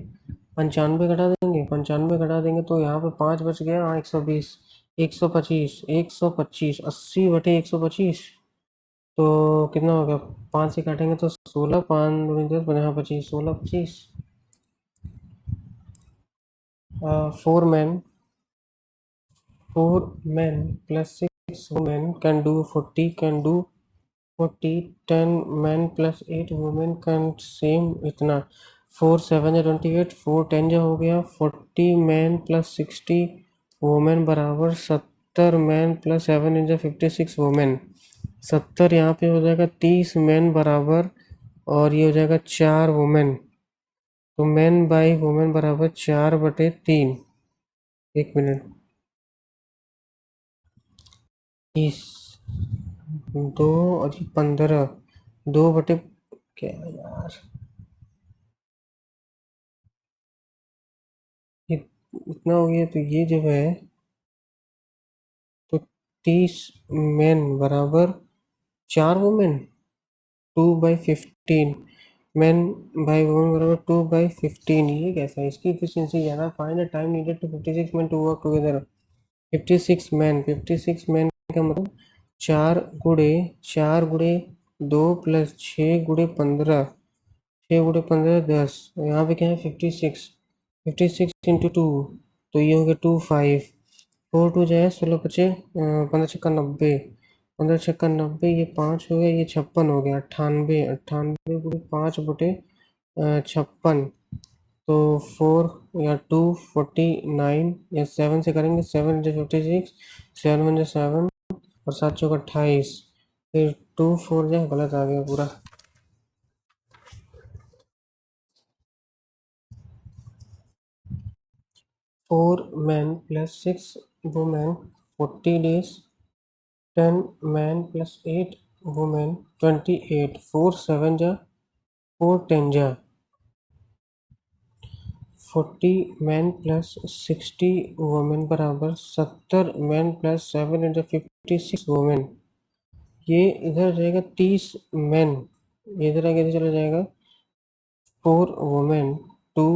95 घटा देंगे। 95 घटा देंगे तो यहाँ पे 5 बच गया। हाँ 120, 125, 125, 80/125। तो कितना हो गया? 5 से काटेंगे तो 16, 5 दूनी 10, 50 25, 16 25। 4 men, 4 men plus 6 women can do 40, can do 40। 10 men plus 8 women can same इतना। 4 7 या 28, 4 10 जा हो गया। 40 men plus 60 women बराबर 70 men plus 7 इंजा 56 women। 70 यहाँ पे हो जाएगा 30 men बराबर, और ये हो जाएगा 4 वुमेन। तो मैन बाई वुमेन बराबर 4/3। 1 मिनट। 30, 2 और ये 15, 2/, क्या यार, ये इतना हो गया। तो ये जब है तो 30 मैन बराबर 4 वुमेन। 2/15 मैन बाई वुमेन बराबर 2/15। ये कैसा है? इसकी एफिशिएंसी ज़्यादा। Find the time needed to 56 man to work together. 56 man का मतलब 4 गुणे 2 + 6 × 15। 6 × 15 10। और यहाँ पे क्या है? 56। 56 × 2, तो ये हो गया 25। 4 2 जाए 16 बचे, 15 छक्का 90, 15 छक्का 90, ये 5 हो गया, ये 56 हो गया। 98, 98 × 5/56। तो 4 या 249 या 7 से करेंगे। 7 × 56, 7 × 7 और 7 चौक 28। फिर 2 4 जाए, गलत आ गया पूरा। 4 men plus 6 women 40 days। 10 men plus 8 women 28। 4 7 जा, 4 10 जा। 40 men plus 60 women बराबर 70 men plus 7 इंटू 56 वुमेन। ये इधर जाएगा 30 men, ये इधर आगे इधर चला जाएगा। 4 वुमेन टू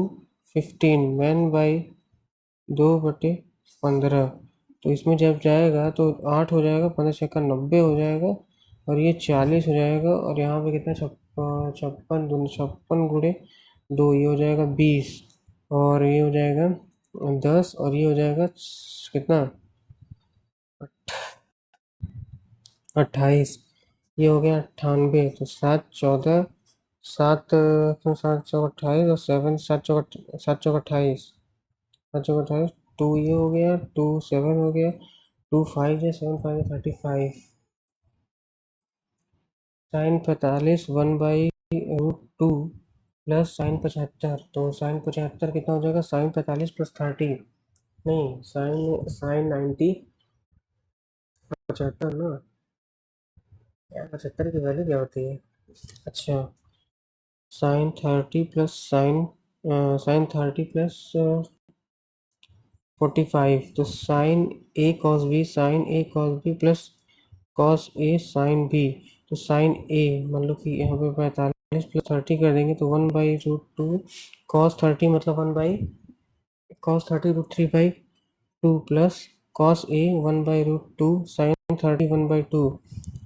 15 मैन बाई 2/15। तो इसमें जब जाएगा तो 8 हो जाएगा, 15 छक्का 90 हो जाएगा, और ये 40 हो जाएगा। और यहाँ पे कितना? 56 दूनी 56 गुणे 2, ये हो जाएगा 20। और ये हो जाएगा 10, और ये हो जाएगा कितना? 28। ये हो गया 98। तो 7 14, 7 7 चौक 28 और 7 7 चौक 28, 7 चौक 28। 2 ये हो गया, 2 7 हो गया, 2 5 या 7 5 35। Sine 45 1/√2 plus sine 75। तो साइन 75 कितना हो जाएगा? साइन 45 प्लस 30, नहीं, साइन साइन 90 75 ना यार, 75 की वैल्यू क्या होती है? अच्छा, साइन 30 प्लस साइन 30 प्लस 45, तो sign A cos B, sign A cos B plus cos A sine B. तो साइन ए मान लो कि यहाँ पे 45 प्लस 30 कर देंगे तो 1/√2 कॉस 30 मतलब 1/cos 30 √3/2 plus cos A 1/√2 sign 30 1/2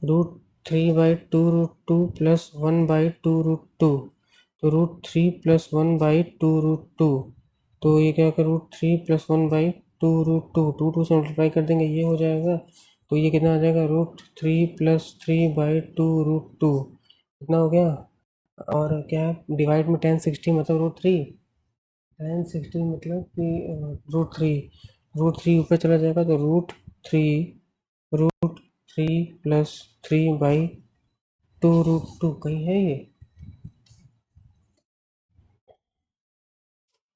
√3/2 plus 1/2 तो √3 प्लस 1/2 तो ये क्या होगा, √3 प्लस 1/2 टू से मल्टीप्लाई कर देंगे, ये हो जाएगा। तो ये कितना आ जाएगा, √3 प्लस 3/2 कितना हो गया। और क्या है, डिवाइड में 1060 मतलब √3, 1060 मतलब कि √3 ऊपर चला जाएगा तो √3 प्लस 3/2 कहीं है ये,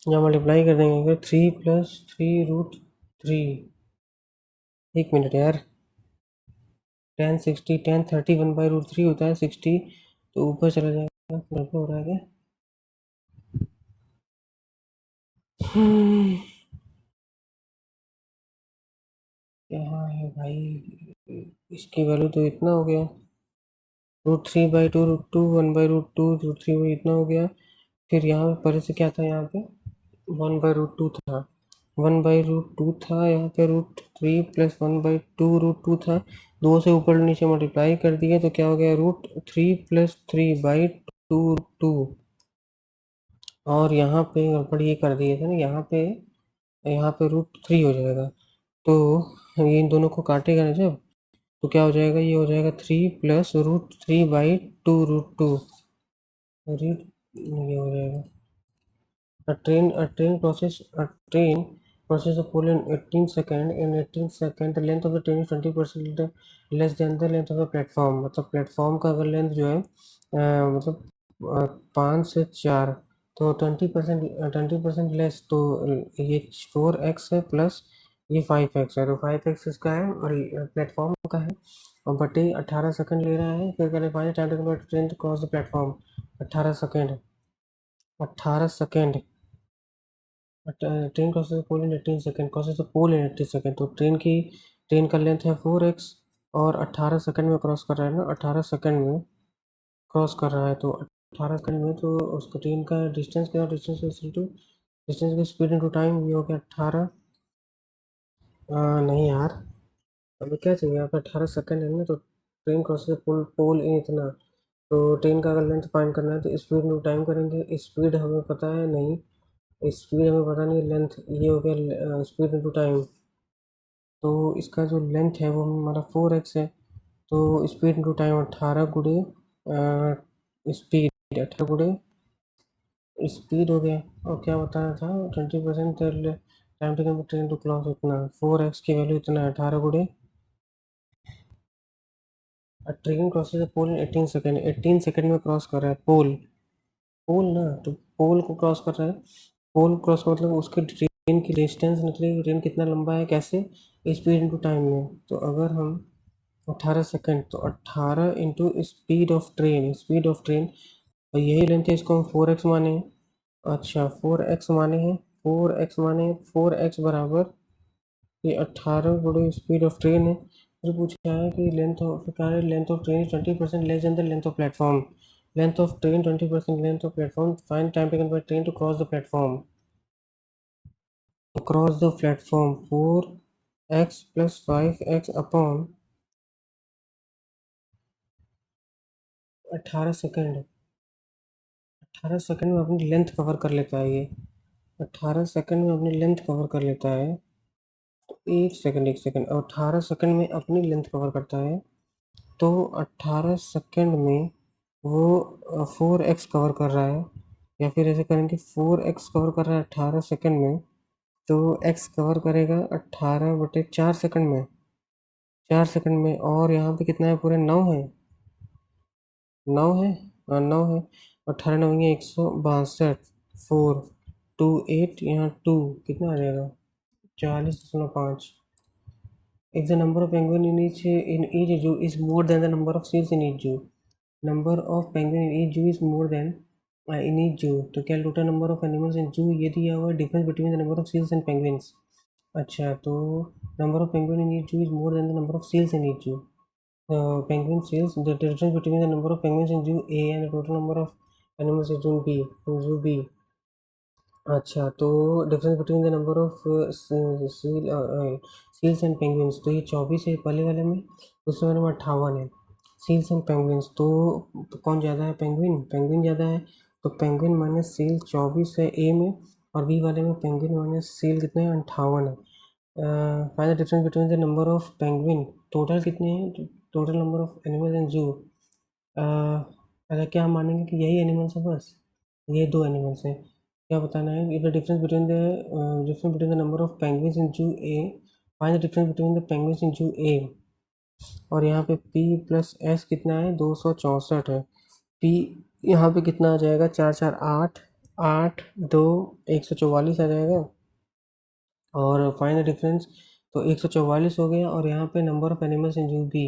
यहाँ मल्टीप्लाई कर देंगे 3 प्लस 3 √3। एक मिनट यार, 1060 1/√3 होता है 60, तो ऊपर चला जाएगा, गड़बड़ हो रहा है क्या? क्या है भाई, इसकी वैल्यू तो इतना हो गया, √3/2 1/√2 √3 इतना हो गया। फिर यहाँ पे पहले से क्या था, यहाँ पे 1/√2 था, 1/√2 था, यहाँ पे √3 प्लस 1/2 था। दो से ऊपर नीचे मल्टीप्लाई कर दिए तो क्या हो गया, √3 प्लस 3/2। और यहाँ पे गड़बड़ ये कर दिए थे ना, यहाँ पे √3 हो जाएगा। तो ये इन दोनों को काटेगा ना जब, तो क्या हो जाएगा, ये हो जाएगा 3 प्लस √3/2 ये हो जाएगा। A train process a pole in 18 seconds. In 18 seconds, the length of the train is 20% less than the length of the platform. मतलब प्लेटफॉर्म का अगर लेंथ जो है मतलब 5 से 4, तो 20% लेस, तो ये 4x है प्लस ये 5x है, तो 5x इसका है और प्लेटफॉर्म का है, और बटे 18 सेकंड ले रहा है। फिर करें find time taken by train to cross the platform, 18 second, 18 second. Train crosses the pole in 18 second, crosses the pole in 80 second. तो ट्रेन का लेंथ है 4x और 18 सेकंड में क्रॉस कर रहा है ना, 18 सेकंड में क्रॉस कर रहा है, तो 18 सेकंड में तो उसका ट्रेन का डिस्टेंस क्या, डिस्टेंस की स्पीड इंटू टाइम, ये हो गया 18। नहीं यार, हमें क्या चाहिए यहाँ पे, 18 सेकंड है ना, तो ट्रेन क्रॉसेस पोल पोल इन इतना, तो ट्रेन का अगर लेंथ फाइंड करना है तो स्पीड इंटू टाइम करेंगे। स्पीड हमें पता है नहीं, स्पीड हमें पता नहीं, लेंथ ये हो गया स्पीड इंटू टाइम। तो इसका जो लेंथ है वो हमारा 4x है, तो स्पीड इंटू टाइम 18 गुड़े स्पीड, 18 गुड़े स्पीड हो गया। और क्या बताना था, 20% time taken train to cross इतना, 4x की वैल्यू इतना है, 18 गुड़े train crosses pole in 18 second, 18 second में क्रॉस कर रहा है पोल, पोल ना, तो पोल को क्रॉस कर रहा है। पोल क्रॉस का मतलब उसके ट्रेन की डिस्टेंस निकलेगी, ट्रेन कितना लंबा है, कैसे, स्पीड इंटू टाइम में। तो अगर हम 18 सेकंड, तो 18 इंटू स्पीड ऑफ ट्रेन और यही लेंथ है, इसको हम 4x माने हैं। अच्छा 4x माने हैं, 4x बराबर ये 18 गुणे स्पीड ऑफ ट्रेन है। मुझे पूछा है कि length of train 20% less than the length of platform, length of train 20% length of platform, find time taken by train to cross the platform. Cross the platform 4x plus 5x upon 18 second, 18 second में अपनी length cover कर लेता है ये, 18 second में अपनी length cover कर लेता है। तो एक सेकंड, 18 सेकंड में अपनी लेंथ कवर करता है, तो 18 सेकंड में वो 4x कवर कर रहा है, या फिर ऐसे करेंगे 4x कवर कर रहा है 18 सेकंड में, तो x कवर करेगा 18/4 सेकंड में, 4 सेकंड में। और यहाँ पे कितना है, पूरे 9 है, 9 है, हाँ 9 है, 18 9 162, 4 2 8, यहाँ 2 कितना आ जाएगा, 40.5। if the number of penguin in each zoo is more than the number of seals in each zoo, number of penguin in each zoo is more than in each zoo, तो क्या total number of animals in zoo ये दिया हुआ है, difference between the number of seals and penguins. अच्छा, तो number of penguin in each zoo is more than the number of seals in each zoo. Penguin seals, the difference between the number of penguins in zoo A and the total number of animals in zoo B. अच्छा, तो difference between the number of seals and penguins, तो ये 24 है पहले वाले में, दूसरे वाले में 58 है. सील्स एंड पेंगुइन्स, तो कौन ज़्यादा है? पेंगुइन. पेंगुइन ज़्यादा है, तो पेंगुइन माइनस सील 24 है ए में, और बी वाले में पेंगुइन माइनस सील कितने हैं? 58 है. Find the difference between the number of penguin, total कितने हैं? Total number of animals in जू. अगर क्या हम मानेंगे कि यही एनिमल्स है बस, ये दो एनिमल्स हैं. क्या बताना है? If the difference between the number of penguins in zoo A, find the difference between the penguins in zoo A. और यहाँ पे p प्लस एस कितना है? 264 है. p यहाँ पे कितना आ जाएगा? 4 4 8 8 2 144 आ जाएगा. और फाइंड द डिफरेंस, तो 144 हो गया. और यहाँ पे number of animals in zoo be,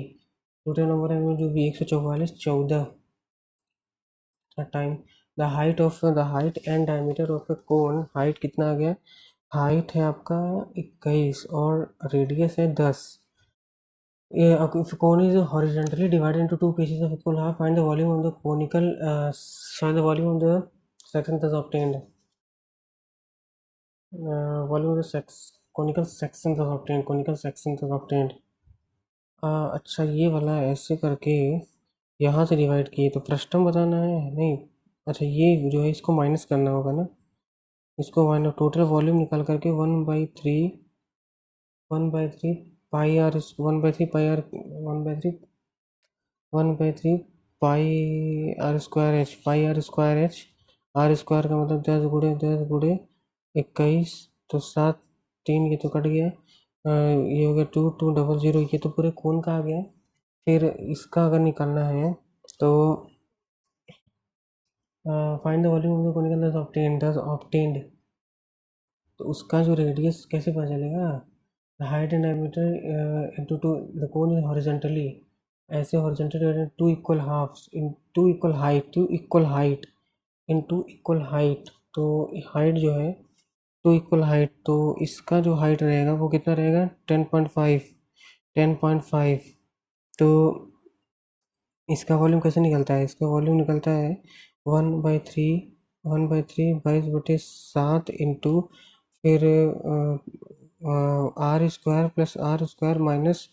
total number of animal zoo be 144 14 time the height and diameter of a cone. Height कितना आ गया? हाइट है आपका 21 और रेडियस है 10. If a cone is horizontally divided into two pieces of equal half, find the volume of the find the volume of the section thus obtained. Volume of the conical section thus obtained. Conical section thus obtained. अच्छा, ये वाला ऐसे करके यहाँ से divide किए तो पृष्ठम बताना है? नहीं. अच्छा, ये जो है इसको माइनस करना होगा ना, इसको माइनस. टोटल वॉल्यूम निकाल करके 1/3 pi R 1/3 pi R 1/3 pi R square H. Pi R square H. R square का मतलब 10 × 10 × 21, तो 7 3 ये तो कट गया. ये हो गया 2200. ये तो पूरे कोन का आ गया. फिर इसका अगर निकालना है तो find the volume of the conical दस ऑब्टेन्ड. तो उसका जो रेडियस कैसे पता चलेगा? Height and diameter into two, the cone is horizontally, ऐसे horizontally divided two equal halves in two equal height. तो हाइट जो है टू इक्वल हाइट, तो इसका जो हाइट रहेगा वो कितना रहेगा? 10.5. तो इसका वॉल्यूम कैसे निकलता है? इसका वॉल्यूम निकलता है 1/3 22/7 इंटू फिर r square plus r square minus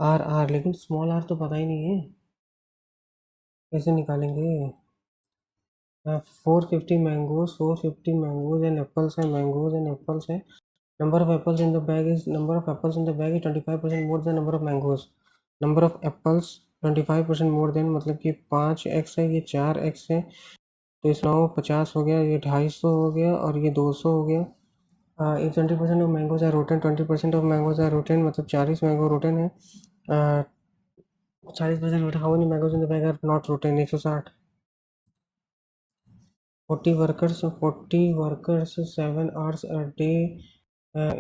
r. लेकिन स्मॉल आर तो पता ही नहीं है, कैसे निकालेंगे? 450 मैंगोज एंड एप्पल्स है. Number of apples in the bag is 25% more than number of mangoes. Number of apples 25% more than, मतलब कि 5x है, ये 4x है. तो इस 950 हो गया, ये 250 हो गया, और ये 200 हो गया. 20% of mangoes are rotten. 20% of mangoes are rotten, मतलब 40 मैंगो रोटन है. 40% rotten. How many mangoes in the bag are not rotten? 160. 40 workers 7 hours a day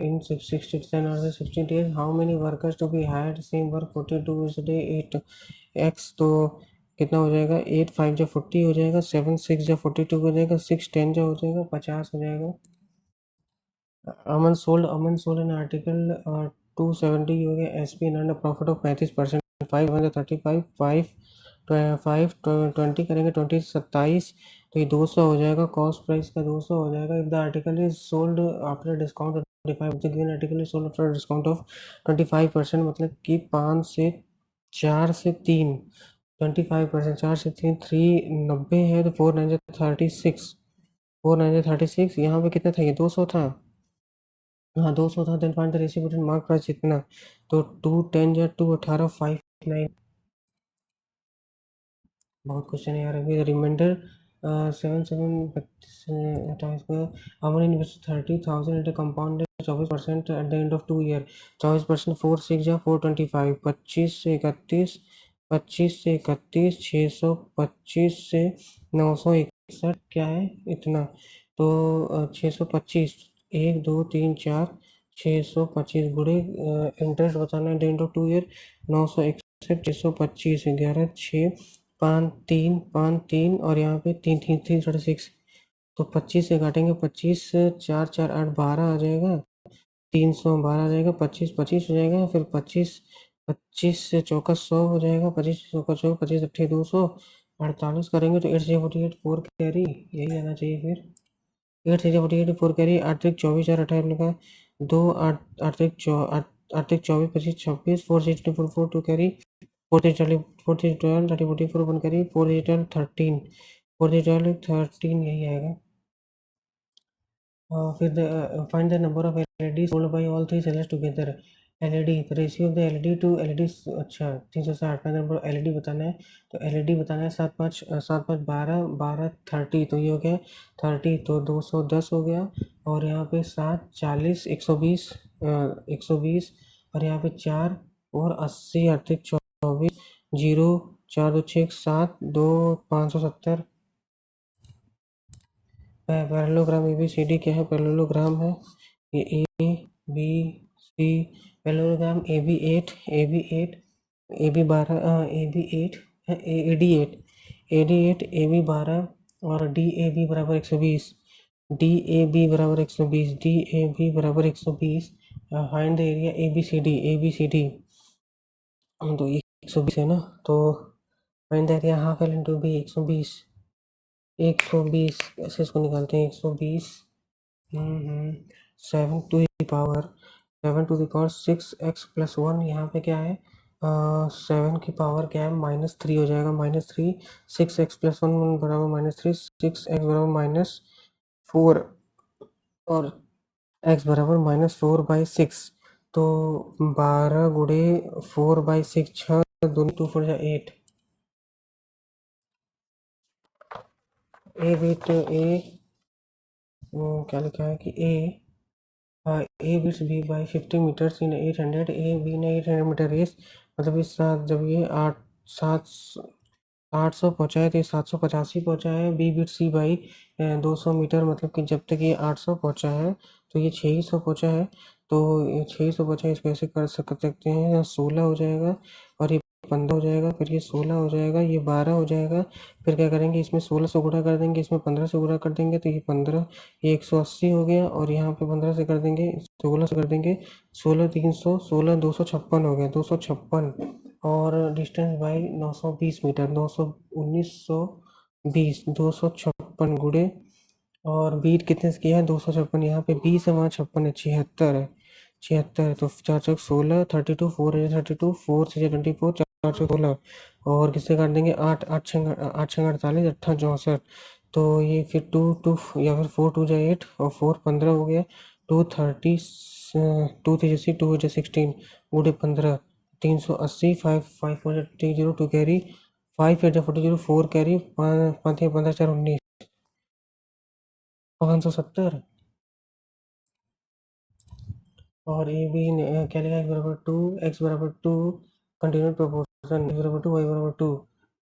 in 60 10 hours 16 days. How many workers to be hired? Same work 42 is a day. 8x, तो कितना हो जाएगा? 8 5 जा 40 हो जाएगा, 7 6 जा 42 हो जाएगा, 6 10 जा हो जाएगा 50 हो जाएगा. अमन सोल्ड एन आर्टिकल 270 हो गया. SP and profit of 35%. 535 5 20 करेंगे 20 27, तो ये 200 हो जाएगा. कॉस्ट प्राइस का 200 हो जाएगा. If the article is sold after discount 25, the given article is sold after discount of 25%, मतलब कि 5 से 4 से 3 25%. 4 से 3 390 है, तो 4 9 36. 4 9 36. यहाँ पे कितना था? ये 200 था. हाँ, 200 था. Then find the ratio between mark price कितना? तो 2 10 या 2 18 5 9. बहुत क्वेश्चन है यार. अभी reminder 7 7 Aman invest 30,000 at compound 24% at the end of 2 year. 24% 4 6 या 425. 25 से 31 625 से 961 क्या है इतना? तो 625 1 2 3 4 625 गुणे इंटरेस्ट बताना है, डेट ऑफ 2 ईयर 961 625 11 6 5 3 5 3 और यहाँ पे 3 3 3 36। तो 25 से काटेंगे, 25 4 4 8 12 आ जाएगा, 312 आ जाएगा, 25 25 हो जाएगा, फिर 25 25 से चौका 100 हो जाएगा, 25 चौका 100, 25 अट्ठे 200 48 करेंगे तो 8 से 48 4 कैरी यही आना चाहिए। फिर 8 से 48 4 कैरी 8 3 24 4 18 का 2 8 8 8 24 25 26 4 6 24 4 2 कैरी 4 3 40 4 3 12 30 44 1 कैरी 4 3 12 13 4 3 12 13 यही आएगा। फिर find the number of LEDs sold by all three sellers together। LED तो ratio of the LED to LED, अच्छा 360 का नंबर LED बताना है, तो LED बताना है 7 5 12 12 30, तो ये हो गया 30, तो 210 हो गया, और यहाँ पे 7 40 120 120 और यहाँ पे 4 और 80 अड़तिक 24 zero 4 2 6 7 2 570। Parallelogram A B C D क्या है? पैरेललोग्राम है ये A B C. Parallelogram A B 8 A B 12 A B 8 A D 8 A D 8 A B 12 और डी ए बी बराबर 120, डी ए बी बराबर 120, डी ए बी बराबर 120। Find the area A B C D तो 120 है ना, तो find the area half L into B 120 120 ऐसे इसको निकालते हैं 120 7 to the power 6x plus 1, यहाँ पे क्या है 7 की पावर क्या है -3 हो जाएगा, -3 6x प्लस 1 बराबर -3 6x बराबर -4 और x बराबर -4/6, तो 12 गुणे 4/6 6 2 2 4 8। ए बिट ए क्या लिखा है कि A beats B by 50 metres in 800, A B ने 800 मीटर रेस, मतलब इस साथ जब ये 800 पहुँचा है तो ये 785 पहुँचा है, B beat C by 200 metre, मतलब कि जब तक ये 800 पहुँचा है तो ये 600 पहुँचा है, तो ये 600 पहुँचा है, इसको ऐसे कर सकते हैं 16 हो जाएगा और ये 15 हो जाएगा, फिर ये 16 हो जाएगा, ये 12 हो जाएगा, फिर क्या करेंगे इसमें 16 से गुणा कर देंगे, इसमें 15 से गुणा कर देंगे, तो ये 15 ये 180 हो गया, और यहाँ पे 15 से कर देंगे 16 से कर देंगे 16 300 16 256 हो गया 256, और डिस्टेंस बाई 920 मीटर 1920 256 गुणे, और बीट कितने से किया है 256, यहाँ पे 20 है वहाँ 56 है 76 है 76, तो 4 चौक 16 32 4 32 4 से 24 4 चौक 16, और किससे काट देंगे 8 8 छः 48 8 64, तो ये फिर 2 2 या फिर 4 2 जा 8 और 4 15 हो गया 230 2 3 2 16 गुणे 15 380 5 5 4 0 2 कैरी 5 8 40 4 कैरी 5 5 15 4 19 570, और ए बी ने क्या लिखा एक्स बराबर टू कंटिन्यूड प्रोपोर्शन एक्स बराबर टू वाई बराबर टू,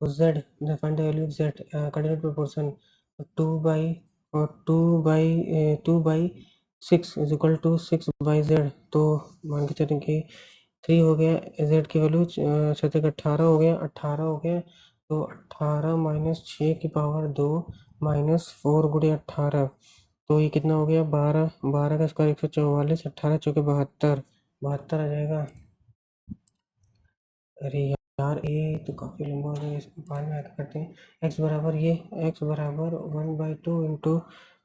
तो z find the value of z continued proportion 2 by 6 is equal to 6/z, तो मान के चलें कि 3 हो गया, जेड की वैल्यू 18 हो गया 18 हो गया, तो 18 माइनस 6 की पावर 2 -4 गुणे 18, तो ये कितना हो गया 12 12 का स्क्वायर 144, 18 चौके 72 72 आ जाएगा। अरे यार ये तो काफ़ी लंबा हो गया, इसको बाद में आगे करते हैं। एक्स बराबर ये एक्स बराबर 1/2 इंटू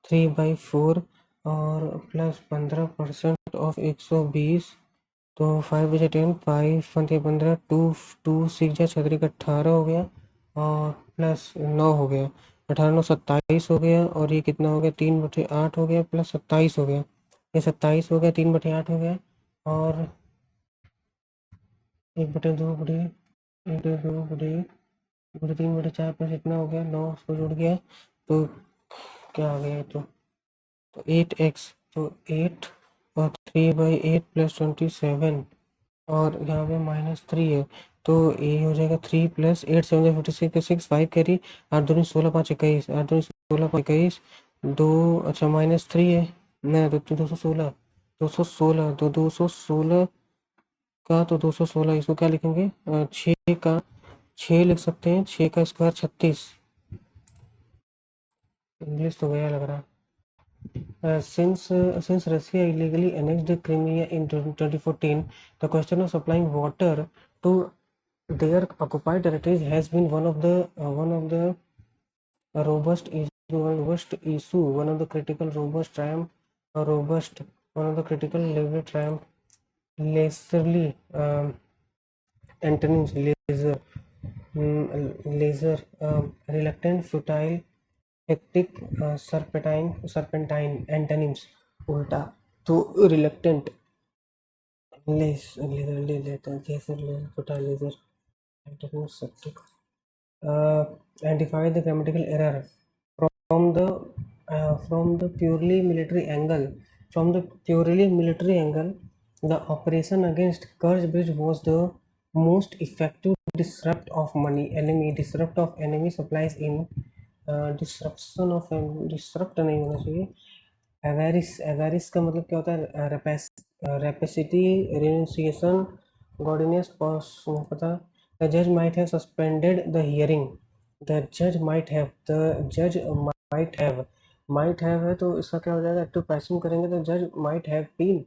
3/4 और प्लस 15% ऑफ 120, तो 5 बजे 10 5 पंथे 15 2 2 6 जा 6 18 हो गया, और प्लस 9 हो गया 18 9 27 हो गया, और ये कितना हो गया 3/8 हो गया प्लस 27 हो गया, ये 27 हो गया 3/8 हो गया, और 1/2 बटे 3/4 प्लस इतना हो गया 9, उसको जुड़ गया, तो क्या आ गया तो 8x, तो 8 और 3/8 प्लस 27, और यहाँ पे -3 है, तो ये हो जाएगा 3 प्लस 8 7 56 6 5 कैरी 8 दूनी 16 5 21 8 दूनी 16 5 21 2, अच्छा -3 है ना, तो 216 216 तो 216 का तो 216 इसको क्या लिखेंगे 6 का 6 लिख सकते हैं 6 का स्क्वायर 36 इंग्लिश तो गया लग रहा since Russia illegally annexed Crimea in 2014 the question of supplying water to their occupied territories has been one of the robust issue one of the critical robust triumph robust one of the critical level triumph laserly antonyms laser reluctant futile hectic serpentine antonyms उल्टा तो reluctant laser futile laser antonyms septic identify the grammatical error from the purely military angle. From the purely military angle, the operation against Kerch Bridge was the most effective disrupt of enemy supplies in disrupt नहीं होना चाहिए एवेरिस का मतलब क्या होता है rapacity रिनुंसिएशन गॉडिनियस पता the जज might have suspended the hearing might have है तो इसका क्या हो जाएगा एक्टिव पैसिव करेंगे तो जज माइट हैव बीन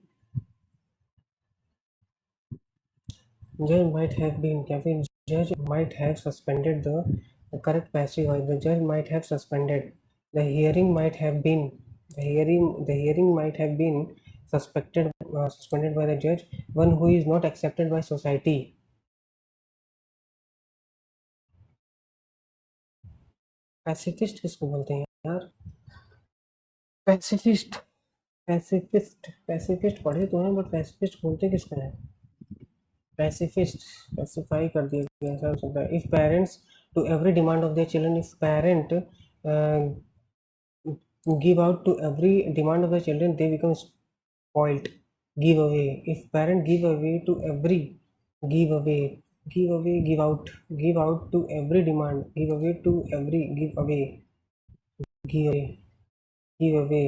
या फिर जज might have suspended the correct passive है द जज might have suspended the hearing might have been the hearing might have been suspended by the judge one who is not accepted by society pacifist किसको बोलते हैं यार pacifist pacifist पढ़े तो हैं but pacifist बोलते किसको हैं पैसिफिस्ट स्पेसिफाई कर दिया गया ऐसा हो सकता है if parents to every demand of their children if parent give out to every demand of the children they become spoilt give away if parent give away to every give away give out to every demand give away to every give away give away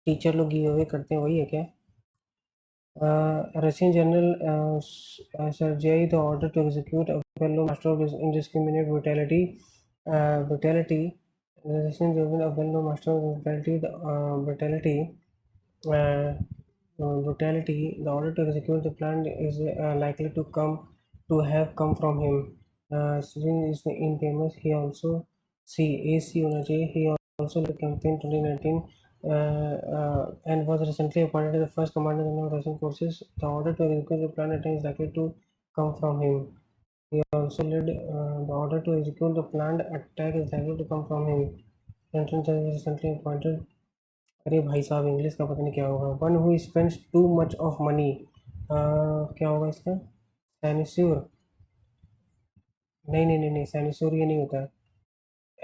teacher लोग give away करते हैं वही है क्या Russian General Sergei the order to execute a well-known master of indiscriminate brutality. The Russian General a well-known master of brutality. Brutality. The order to execute the plan is likely to have come from him. Since is infamous, he also AC होना चाहिए. He also led the campaign 2019 and was recently appointed as the first commander of the Russian forces. The order to execute the plan attack is likely to come from him. He also led the order to execute the planned attack is likely to come from him. Clinton was recently appointed. अरे भाई साहब English का पता नहीं क्या होगा one who spends too much of money क्या होगा इसका सैनिस्योर नहीं सैनिस्योर ये नहीं होता है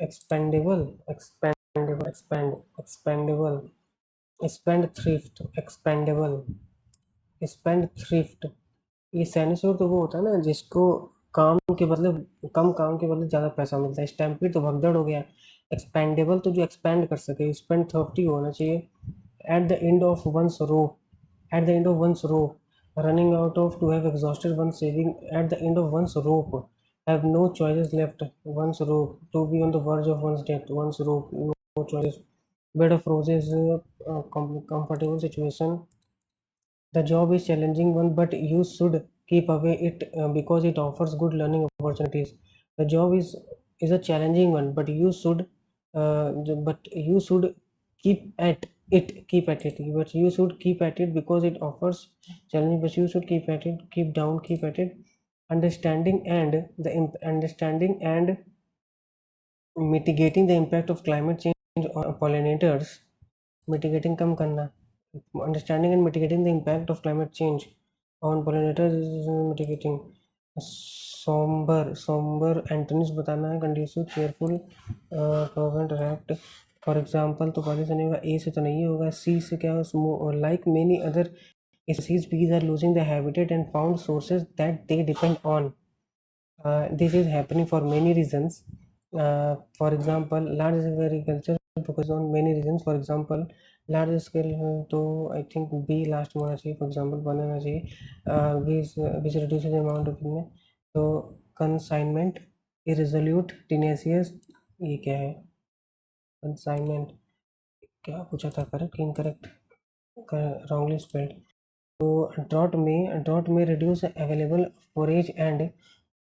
expendable expendable spend thrift expendable spend thrift ये सैनिस्योर तो वो होता है ना जिसको काम के बदले कम काम के बदले ज़्यादा पैसा मिलता है स्टैम्पिड तो भगदड़ हो गया एक्सपेंडेबल तो जो एक्सपेंड कर सके स्पेंड थर्फ्टी होना चाहिए at the end of one's rope running out of to have exhausted one's saving at the end of one's rope have no choices left one's rope to be on the verge of one's death one's rope no choices bed of roses comfortable situation the job is challenging one but you should keep away it because it offers good learning opportunities the job is a challenging one but you should keep at but you should keep at it because it offers challenge but you should keep at it understanding and mitigating the impact of climate change on pollinators mitigating कम करना understanding and mitigating the impact of climate change on pollinators is mitigating somber antonyms बताना है conducive cheerful fervent rapt for example तो पहले से नहीं होगा ए से तो नहीं होगा सी से क्या like many other species bees are losing their habitat and found sources that they depend on this is happening for many reasons for example large agriculture focuses on many reasons for example large scale तो I think B last में होना चाहिए, for example बन होना चाहिए, विच reduces amount of में। तो consignment, इरेजोल्यूट, टीनेसियस, ये क्या है कंसाइनमेंट? क्या पूछा था, करेक्ट इनकरेक्ट, रॉन्गली स्पेल्ड। तो ड्रॉट में reduce available forage and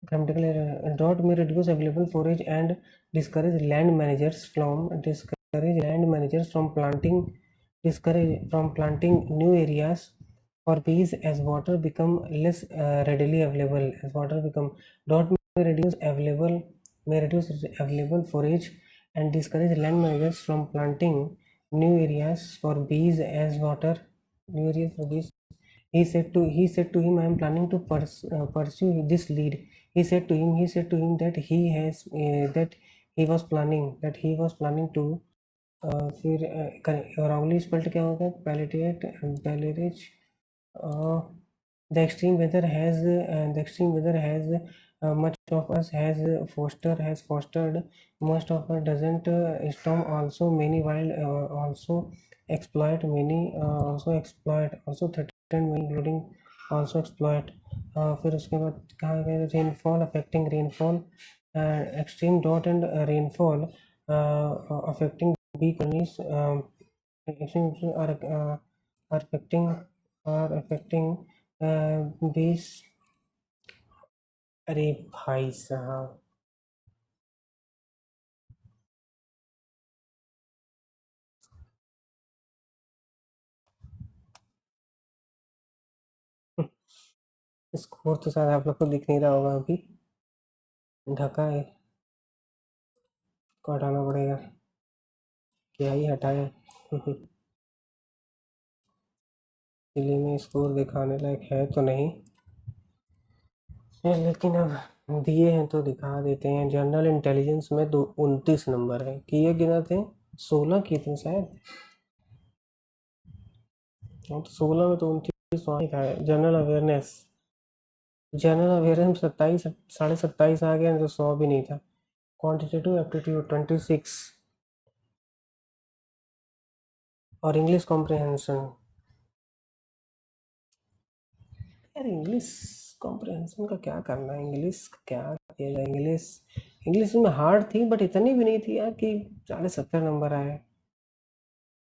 grammatical error. Drought may reduce available forage and discourage land managers from planting new areas for bees as water become less readily available. As water become drought may reduce available forage and discourage land managers from planting new areas for bees as water new areas for bees. He said to him, I am planning to pursue this lead. He said to him that he was planning to फिर wrongly spelled क्या होगा, palliate, the extreme weather has much of us has fostered most of us doesn't storm also many wild also threaten many including also exploit. फिर उसके बाद कहाँ गए, rainfall affecting rainfall, extreme drought and rainfall affecting bee colonies, are affecting bees। अरे भाई साहब, score तो शायद आप लोग को दिख नहीं रहा होगा, अभी ढका है, इसको हटाना पड़ेगा, क्या ही हटाए। इसलिए में स्कोर दिखाने लायक है तो नहीं है, लेकिन अब दिए हैं तो दिखा देते हैं। जनरल इंटेलिजेंस में तो 29 नंबर है, किए गिना थे 16 किए थे शायद, हाँ तो 16 में तो 29 वहाँ था। जनरल अवेयरनेस 27, 27.5 आ गया, तो 100 भी नहीं था। क्वान्टिटेटिव एप्टीट्यूड 26, और इंग्लिश कॉम्प्रिहेंशन, यार इंग्लिश कॉम्प्रिहेंशन का क्या करना है, इंग्लिश क्या किया जाए। इंग्लिश में हार्ड थी, बट इतनी भी नहीं थी यार कि 70 नंबर आए।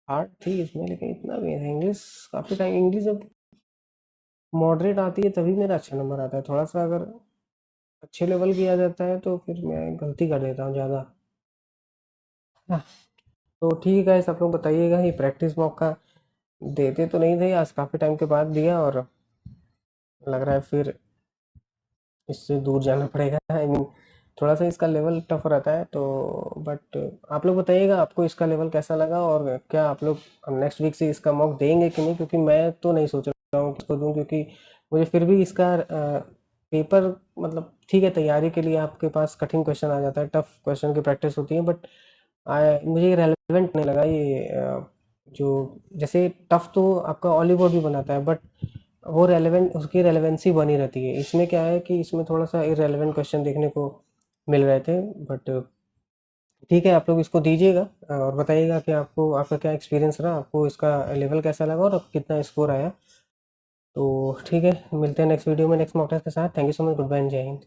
हार्ड थी इसमें, लेकिन इतना भी नहीं था। इंग्लिश काफ़ी टाइम, इंग्लिश जब मॉडरेट आती है तभी मेरा अच्छा नंबर आता है। थोड़ा सा अगर अच्छे लेवल की आ जाता है तो फिर मैं गलती कर देता हूँ ज़्यादा। हाँ, तो ठीक है, सब लोग बताइएगा। ये प्रैक्टिस मौका देते तो नहीं थे, आज काफ़ी टाइम के बाद दिया, और लग रहा है फिर इससे दूर जाना पड़ेगा। आई मीन थोड़ा सा इसका लेवल टफ रहता है, तो बट आप लोग बताइएगा आपको इसका लेवल कैसा लगा, और क्या आप लोग नेक्स्ट वीक से इसका मॉक देंगे कि नहीं, क्योंकि मैं तो नहीं सोच रहा हूँ किसको दूँ, क्योंकि मुझे फिर भी इसका पेपर मतलब ठीक है, तैयारी के लिए आपके पास कठिन क्वेश्चन आ जाता है, टफ क्वेश्चन की प्रैक्टिस होती है, बट मुझे रेलेवेंट नहीं लगा ये। जो जैसे टफ तो आपका ऑलिवर भी बनाता है, बट वो रेलेवेंट, उसकी रेलेवेंसी बनी रहती है। इसमें क्या है कि इसमें थोड़ा सा इरेलेवेंट क्वेश्चन देखने को मिल रहे थे, बट ठीक है, आप लोग इसको दीजिएगा और बताइएगा कि आपको, आपका क्या एक्सपीरियंस रहा, आपको इसका लेवल कैसा लगा और कितना स्कोर आया। तो ठीक है, मिलते हैं नेक्स्ट वीडियो में नेक्स्ट मॉक टेस्ट के साथ। Thank you so much, goodbye and जय हिंद।